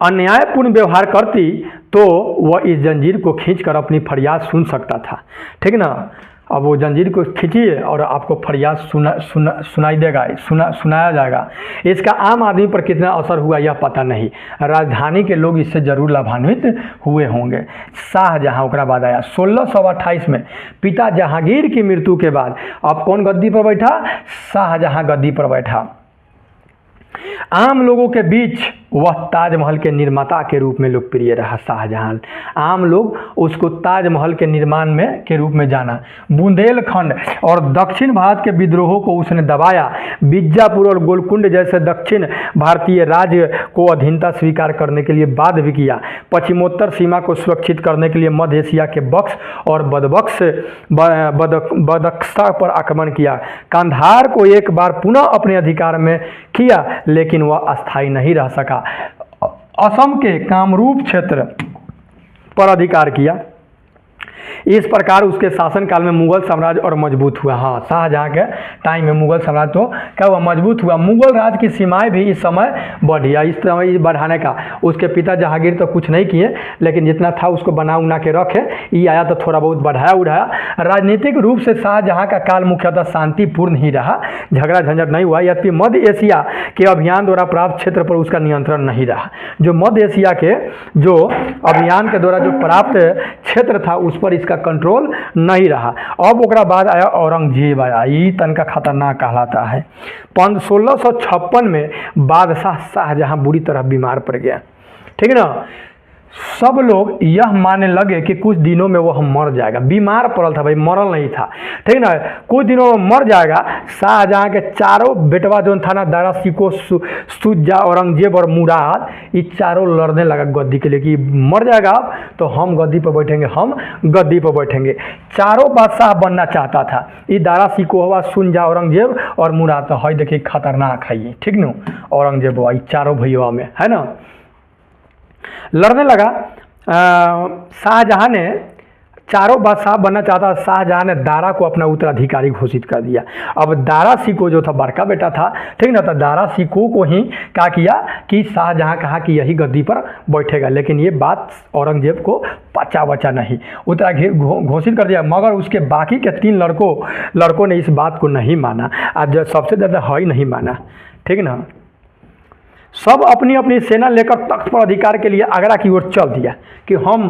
अन्यायपूर्ण व्यवहार करती तो वह इस जंजीर को खींचकर अपनी फरियाद सुन सकता था। ठीक ना। अब वो जंजीर को खींचिए और आपको फरियाद सुनाई देगा, सुनाया जाएगा। इसका आम आदमी पर कितना असर हुआ यह पता नहीं। राजधानी के लोग इससे जरूर लाभान्वित हुए होंगे। शाहजहाँ ओकरा बाद आया 1628 में। पिता जहांगीर की मृत्यु के बाद अब कौन गद्दी पर बैठा? शाहजहाँ गद्दी पर बैठा। आम लोगों के बीच वह ताजमहल के निर्माता के रूप में लोकप्रिय रहा। शाहजहां, आम लोग उसको ताजमहल के निर्माण में के रूप में जाना। बुंदेलखंड और दक्षिण भारत के विद्रोहों को उसने दबाया। बीजापुर और गोलकुंड जैसे दक्षिण भारतीय राज्य को अधीनता स्वीकार करने के लिए बाध्य भी किया। पश्चिमोत्तर सीमा को सुरक्षित करने के लिए मध्य एशिया के बक्स और बदख्शा पर आक्रमण किया। कंधार को एक बार पुनः अपने अधिकार में किया, लेकिन वह अस्थायी नहीं रह सका। असम के कामरूप क्षेत्र पर अधिकार किया। इस प्रकार उसके शासनकाल में मुगल साम्राज्य और मजबूत हुआ। हाँ, शाहजहाँ के टाइम में मुगल साम्राज्य तो क्या हुआ? मजबूत हुआ। मुगल राज की सीमाएं भी इस समय बढ़िया। इस समय बढ़ाने का उसके पिता जहांगीर तो कुछ नहीं किए, लेकिन जितना था उसको बना उना के रखे। ये आया तो थोड़ा बहुत बढ़ाया उड़ाया। राजनीतिक रूप से शाहजहाँ का काल मुख्यतः शांतिपूर्ण ही रहा, झगड़ा झंझट नहीं हुआ। यद्यपि मध्य एशिया के अभियान द्वारा प्राप्त क्षेत्र पर उसका नियंत्रण नहीं रहा। जो मध्य एशिया के जो अभियान के द्वारा जो प्राप्त क्षेत्र था उस पर इसका कंट्रोल नहीं रहा। अब ओकरा बाद आया औरंगजेब आया। ये तनका खतरनाक कहलाता है। 1656 में बादशाह शाहजहां बुरी तरह बीमार पड़ गया। ठीक है ना। सब लोग यह मानने लगे कि कुछ दिनों में वह मर जाएगा। बीमार पड़ल था भाई, मरल नहीं था। ठीक ना। कुछ दिनों में मर जाएगा। शाहजहाँ के चारों बेटवा जो था ना, दारा शिको, शुजा, औरंगजेब और मुराद, ये चारों लड़ने लगा गद्दी के लिए कि मर जाएगा अब तो हम गद्दी पर बैठेंगे, हम गद्दी पर बैठेंगे। चारों बादशाह बनना चाहता था। ये दारा शिको हुआ, शुजा, औरंगजेब और मुराद। तो है देखिए खतरनाक है ये। ठीक न। औरंगजेब हुआ, ये चारों भैया में है ना, लड़ने लगा। शाहजहाँ ने चारों बादशाह बनना चाहता। शाहजहाँ ने दारा को अपना उत्तराधिकारी घोषित कर दिया। अब दारा शिको जो था बड़का बेटा था, ठीक ना, तो दारा शिको को ही क्या किया कि शाहजहाँ कहा कि यही गद्दी पर बैठेगा। लेकिन ये बात औरंगजेब को बचा नहीं, उत्तराधिकारी घोषित कर दिया। मगर उसके बाकी के 3 लड़कों ने इस बात को नहीं माना। आज सबसे ज़्यादा है ही नहीं माना। ठीक ना। सब अपनी अपनी सेना लेकर तख्त पर अधिकार के लिए आगरा की ओर चल दिया कि हम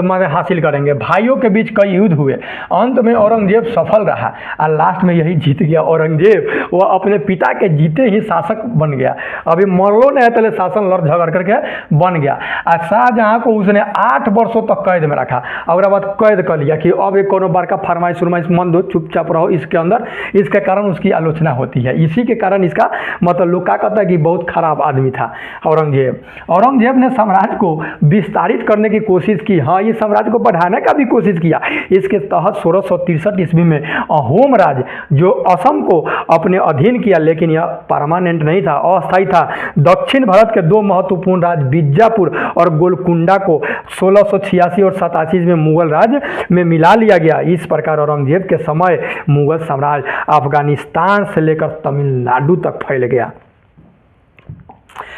माने हासिल करेंगे। भाइयों के बीच कई युद्ध हुए। अंत में औरंगजेब सफल रहा और लास्ट में यही जीत गया। औरंगजेब वह अपने पिता के जीते ही शासक बन गया। अभी मरलो नहीं तले शासन लड़ झगड़ करके बन गया। और शाहजहाँ को उसने 8 वर्षों तक कैद में रखा। और बाद कैद कर लिया कि अब एक कोनो बड़का फरमाइश मन दो, चुपचाप रहो इसके अंदर। इसके कारण उसकी आलोचना होती है। इसी के कारण इसका मतलब लोग क्या कहता है कि बहुत खराब आदमी था औरंगजेब ने साम्राज्य को विस्तारित करने की कोशिश की। हाँ, ये साम्राज्य को बढ़ाने का भी कोशिश किया। इसके तहत 1663 ईस्वी में अहोम राज्य जो असम को अपने अधीन किया, लेकिन यह परमानेंट नहीं था, अस्थायी था। दक्षिण भारत के 2 महत्वपूर्ण राज्य बीजापुर और गोलकुंडा को 1686 और 87 में मुगल राज्य में मिला लिया गया। इस प्रकार औरंगजेब के समय मुगल साम्राज्य अफगानिस्तान से लेकर तमिलनाडु तक फैल गया।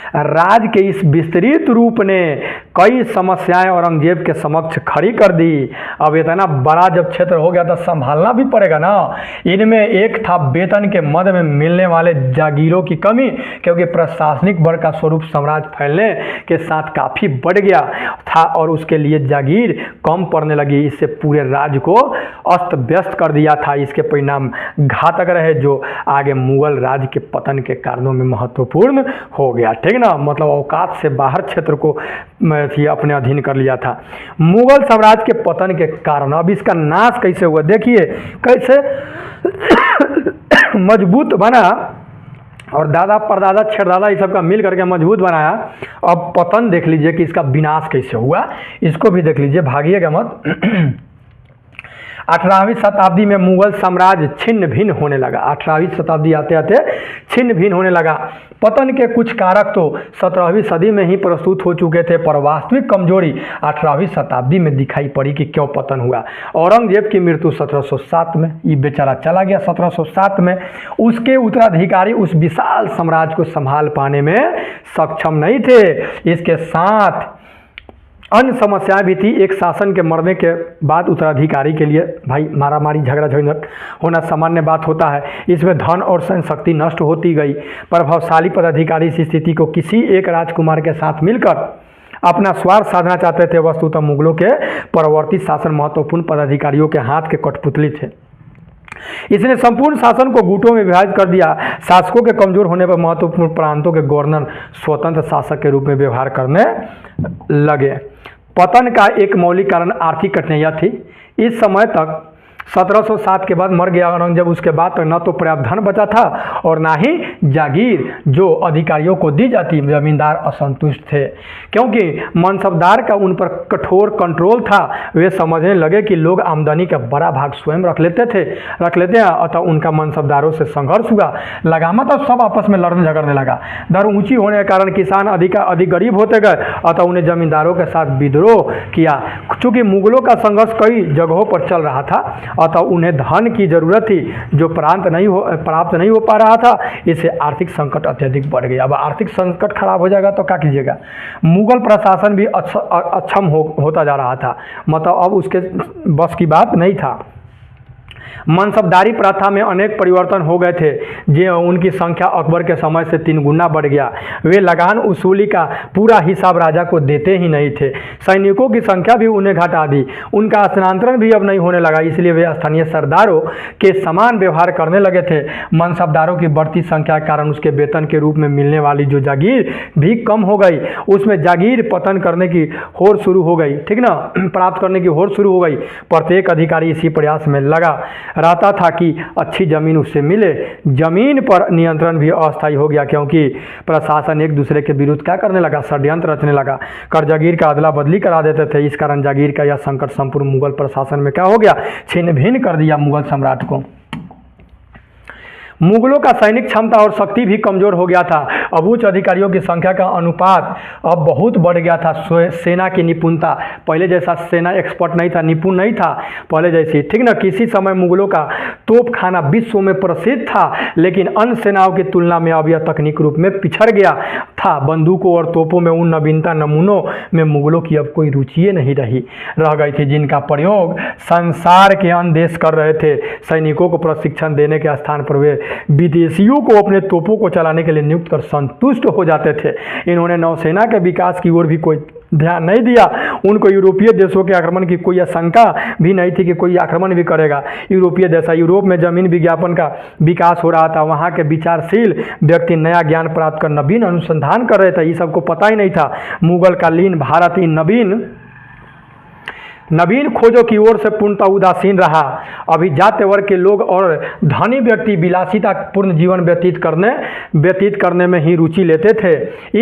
राज के इस विस्तृत रूप ने कई समस्याएं औरंगजेब के समक्ष खड़ी कर दी। अब इतना बड़ा जब क्षेत्र हो गया तो संभालना भी पड़ेगा ना। इनमें एक था वेतन के मद में मिलने वाले जागीरों की कमी, क्योंकि प्रशासनिक वर्ग का स्वरूप साम्राज्य फैलने के साथ काफ़ी बढ़ गया था और उसके लिए जागीर कम पड़ने लगी। इससे पूरे राज्य को अस्त व्यस्त कर दिया था। इसके परिणाम घातक रहे जो आगे मुगल राज्य के पतन के कारणों में महत्वपूर्ण हो गया। ठीक ना। मतलब औकात से बाहर क्षेत्र को अपने अधीन कर लिया था। मुगल साम्राज्य के पतन के कारण अब इसका नाश कैसे हुआ देखिए, कैसे मजबूत बना और दादा परदादा छेड़दादा ये सब का मिल करके मजबूत बनाया। अब पतन देख लीजिए कि इसका विनाश कैसे हुआ, इसको भी देख लीजिए, भागिएगा मत। 18वीं शताब्दी में मुगल साम्राज्य छिन्न भिन्न होने लगा। 18वीं शताब्दी आते आते छिन्न भिन्न होने लगा। पतन के कुछ कारक तो 17वीं सदी में ही प्रस्तुत हो चुके थे, पर वास्तविक कमजोरी 18वीं शताब्दी में दिखाई पड़ी कि क्यों पतन हुआ। औरंगजेब की मृत्यु 1707 में, ये बेचारा चला गया 1707 में। उसके उत्तराधिकारी उस विशाल साम्राज्य को संभाल पाने में सक्षम नहीं थे। इसके साथ अन्य समस्याएं भी थी। एक शासन के मरने के बाद उत्तराधिकारी के लिए भाई मारामारी झगड़ा झंझट होना सामान्य बात होता है। इसमें धन और सहन शक्ति नष्ट होती गई। प्रभावशाली पदाधिकारी इस स्थिति को किसी एक राजकुमार के साथ मिलकर अपना स्वार्थ साधना चाहते थे। वस्तुतः मुगलों के परवर्ती शासन महत्वपूर्ण पदाधिकारियों के हाथ के कठपुतली थे। इसने संपूर्ण शासन को गुटों में विभाजित कर दिया। शासकों के कमजोर होने पर महत्वपूर्ण प्रांतों के गवर्नर स्वतंत्र शासक के रूप में व्यवहार करने लगे। पतन का एक मौलिक कारण आर्थिक कठिनाइयाँ थी। इस समय तक 1707 के बाद मर गया औरंगजेब। उसके बाद तक न तो पर्याप्त धन बचा था और ना ही जागीर जो अधिकारियों को दी जाती। जमींदार असंतुष्ट थे क्योंकि मनसबदार का उन पर कठोर कंट्रोल था। वे समझने लगे कि लोग आमदनी का बड़ा भाग स्वयं रख लेते हैं। अतः उनका मनसबदारों से संघर्ष हुआ लगा, मतलब सब आपस में लड़ने झगड़ने लगा। दर ऊंची होने के कारण किसान अधिक गरीब होते गए, अतः उन्हें जमींदारों के साथ विद्रोह किया। चूंकि मुगलों का संघर्ष कई जगहों पर चल रहा था, अतः उन्हें धन की जरूरत थी जो प्राप्त नहीं हो पा रहा था। इससे आर्थिक संकट अत्यधिक बढ़ गया। अब आर्थिक संकट खराब हो जाएगा तो क्या कीजिएगा। मुगल प्रशासन भी अक्षम होता जा रहा था, मतलब अब उसके बस की बात नहीं था। मनसबदारी प्रथा में अनेक परिवर्तन हो गए थे। जो उनकी संख्या अकबर के समय से 3 गुना बढ़ गया। वे लगान वसूली का पूरा हिसाब राजा को देते ही नहीं थे। सैनिकों की संख्या भी उन्हें घटा दी। उनका स्थानांतरण भी अब नहीं होने लगा, इसलिए वे स्थानीय सरदारों के समान व्यवहार करने लगे थे। मनसबदारों की बढ़ती संख्या के कारण उसके वेतन के रूप में मिलने वाली जो जागीर भी कम हो गई। उसमें जागीर पतन करने की होड़ शुरू हो गई, ठीक ना, प्राप्त करने की होड़ शुरू हो गई। प्रत्येक अधिकारी इसी प्रयास में लगा रहता था कि अच्छी जमीन उससे मिले। जमीन पर नियंत्रण भी अस्थायी हो गया क्योंकि प्रशासन एक दूसरे के विरुद्ध क्या करने लगा, षड्यंत्र रचने लगा। कर जागीर का अदला बदली करा देते थे। इस कारण जागीर का यह संकट संपूर्ण मुगल प्रशासन में क्या हो गया, छिन्न भिन्न कर दिया मुगल सम्राट को। मुगलों का सैनिक क्षमता और शक्ति भी कमजोर हो गया था। अब उच्च अधिकारियों की संख्या का अनुपात अब बहुत बढ़ गया था। सेना की निपुणता पहले जैसा सेना एक्सपर्ट नहीं था, निपुण नहीं था पहले जैसी, ठीक ना। किसी समय मुगलों का तोप खाना विश्व में प्रसिद्ध था, लेकिन अन्य सेनाओं की तुलना में अब यह तकनीक रूप में पिछड़ गया था। बंदूकों और तोपों में उन नवीनता नमूनों में मुगलों की अब कोई रुचि नहीं रह गई थी जिनका प्रयोग संसार के अन्य देश कर रहे थे। सैनिकों को प्रशिक्षण देने के स्थान पर वे विदेशियों को अपने तोपों को चलाने के लिए नियुक्त कर संतुष्ट हो जाते थे। इन्होंने नौसेना के विकास की ओर भी कोई ध्यान नहीं दिया। उनको यूरोपीय देशों के आक्रमण की कोई आशंका भी नहीं थी कि कोई आक्रमण भी करेगा। यूरोपीय देश, यूरोप में जमीन विज्ञापन का विकास हो रहा था। वहाँ के विचारशील व्यक्ति नया ज्ञान प्राप्त कर नवीन अनुसंधान कर रहे थे। ये सबको पता ही नहीं था। मुगल का लीन भारत इन नवीन खोजों की ओर से पूर्णतः उदासीन रहा। अभिजात वर्ग के लोग और धनी व्यक्ति विलासितापूर्ण जीवन व्यतीत करने में ही रुचि लेते थे।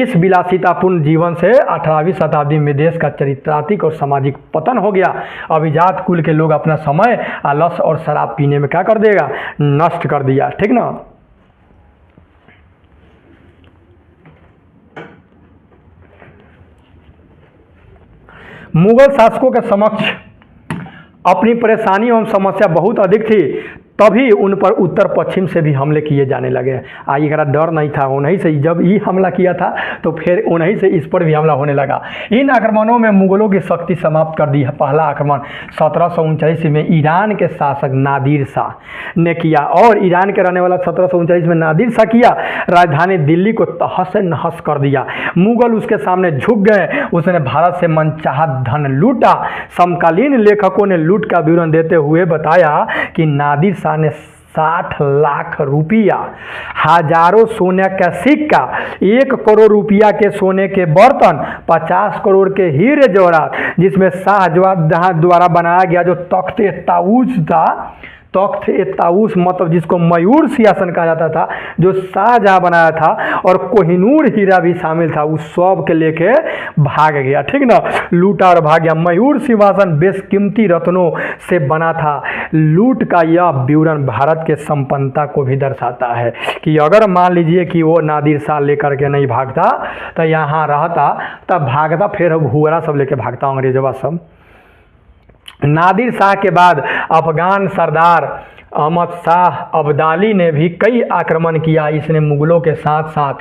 इस विलासितापूर्ण जीवन से 18वीं शताब्दी में देश का चारित्रिक और सामाजिक पतन हो गया। अभिजात कुल के लोग अपना समय आलस और शराब पीने में क्या कर देगा, नष्ट कर दिया, ठीक ना। मुगल शासकों के समक्ष अपनी परेशानी एवं समस्या बहुत अधिक थी, तभी उन पर उत्तर पश्चिम से भी हमले किए जाने लगे। एक डर नहीं था उन्हीं से। जब ये हमला किया था तो फिर उन्हीं से इस पर भी हमला होने लगा। इन आक्रमणों में मुगलों की शक्ति समाप्त कर दी। पहला आक्रमण 1739 में ईरान के शासक नादिर शाह ने किया, और ईरान के रहने वाला 1739 में नादिर शाह किया। राजधानी दिल्ली को तहस नहस कर दिया। मुगल उसके सामने झुक गए। उसने भारत से मनचाहा धन लूटा। समकालीन लेखकों ने लूट का विवरण देते हुए बताया कि नादिर ने 60 लाख रुपया, हजारों सोने का सिक्का, 1 करोड़ रुपया के सोने के बर्तन, 50 करोड़ के हीरे जवाहरात, जिसमें शाहजहां द्वारा बनाया गया जो तख्ते ताऊज था, तख्त ए ताऊस मतलब जिसको मयूर सिंहासन कहा जाता था, जो शाहजहां बनाया था, और कोहिनूर हीरा भी शामिल था, उस सब के लेके भाग गया। ठीक ना, लूटा और भाग गया। मयूर सिंहासन बेशकीमती रत्नों से बना था। लूट का यह विवरण भारत के संपन्नता को भी दर्शाता है कि अगर मान लीजिए कि वो नादिर शाह लेकर के नहीं भागता तो यहाँ रहता, तब भागता, फिर हुआरा सब लेके भागता अंग्रेजवा सब। नादिर शाह के बाद अफगान सरदार अहमद शाह अब्दाली ने भी कई आक्रमण किया। इसने मुगलों के साथ साथ,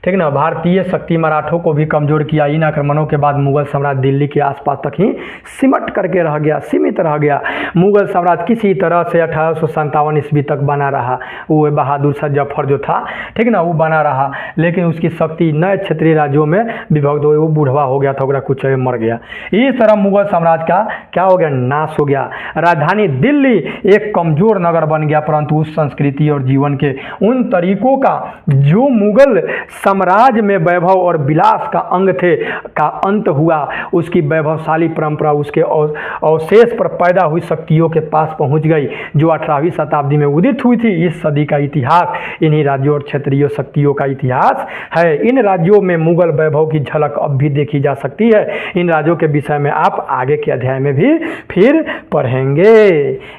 ठीक ना, भारतीय शक्ति मराठों को भी कमज़ोर किया। इन आक्रमणों के बाद मुगल साम्राज्य दिल्ली के आसपास तक ही सिमट करके रह गया, सीमित रह गया। मुगल साम्राज्य किसी तरह से 1857 ईस्वी तक बना रहा। वो बहादुर शाह जफर जो था, ठीक ना, वो बना रहा, लेकिन उसकी शक्ति नए क्षेत्रीय राज्यों में विभक्त हो, वो बूढ़वा हो गया था, कुछ मर गया। इस तरह मुगल साम्राज्य का क्या हो गया, नाश हो गया। राजधानी दिल्ली एक कमज़ोर नगर बन गया, परंतु उस संस्कृति और जीवन के उन तरीकों का जो मुगल साम्राज्य में वैभव और विलास का अंग थे का अंत हुआ। उसकी वैभवशाली परंपरा उसके अवशेष पर पैदा हुई शक्तियों के पास पहुंच गई, जो 18वीं शताब्दी में उदित हुई थी। इस सदी का इतिहास इन्हीं राज्यों और क्षेत्रीय शक्तियों का इतिहास है। इन राज्यों में मुगल वैभव की झलक अब भी देखी जा सकती है। इन राज्यों के विषय में आप आगे के अध्याय में भी फिर पढ़ेंगे।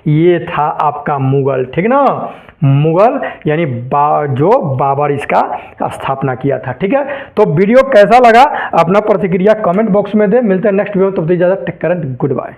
ये था आपका मुगल, ठीक ना, मुगल यानी जो बाबर इसका स्थापना किया था। ठीक है, तो वीडियो कैसा लगा अपना प्रतिक्रिया कमेंट बॉक्स में दे। मिलते हैं नेक्स्ट वीडियो, तब तक इजाजत, टेक केयर, गुड बाय।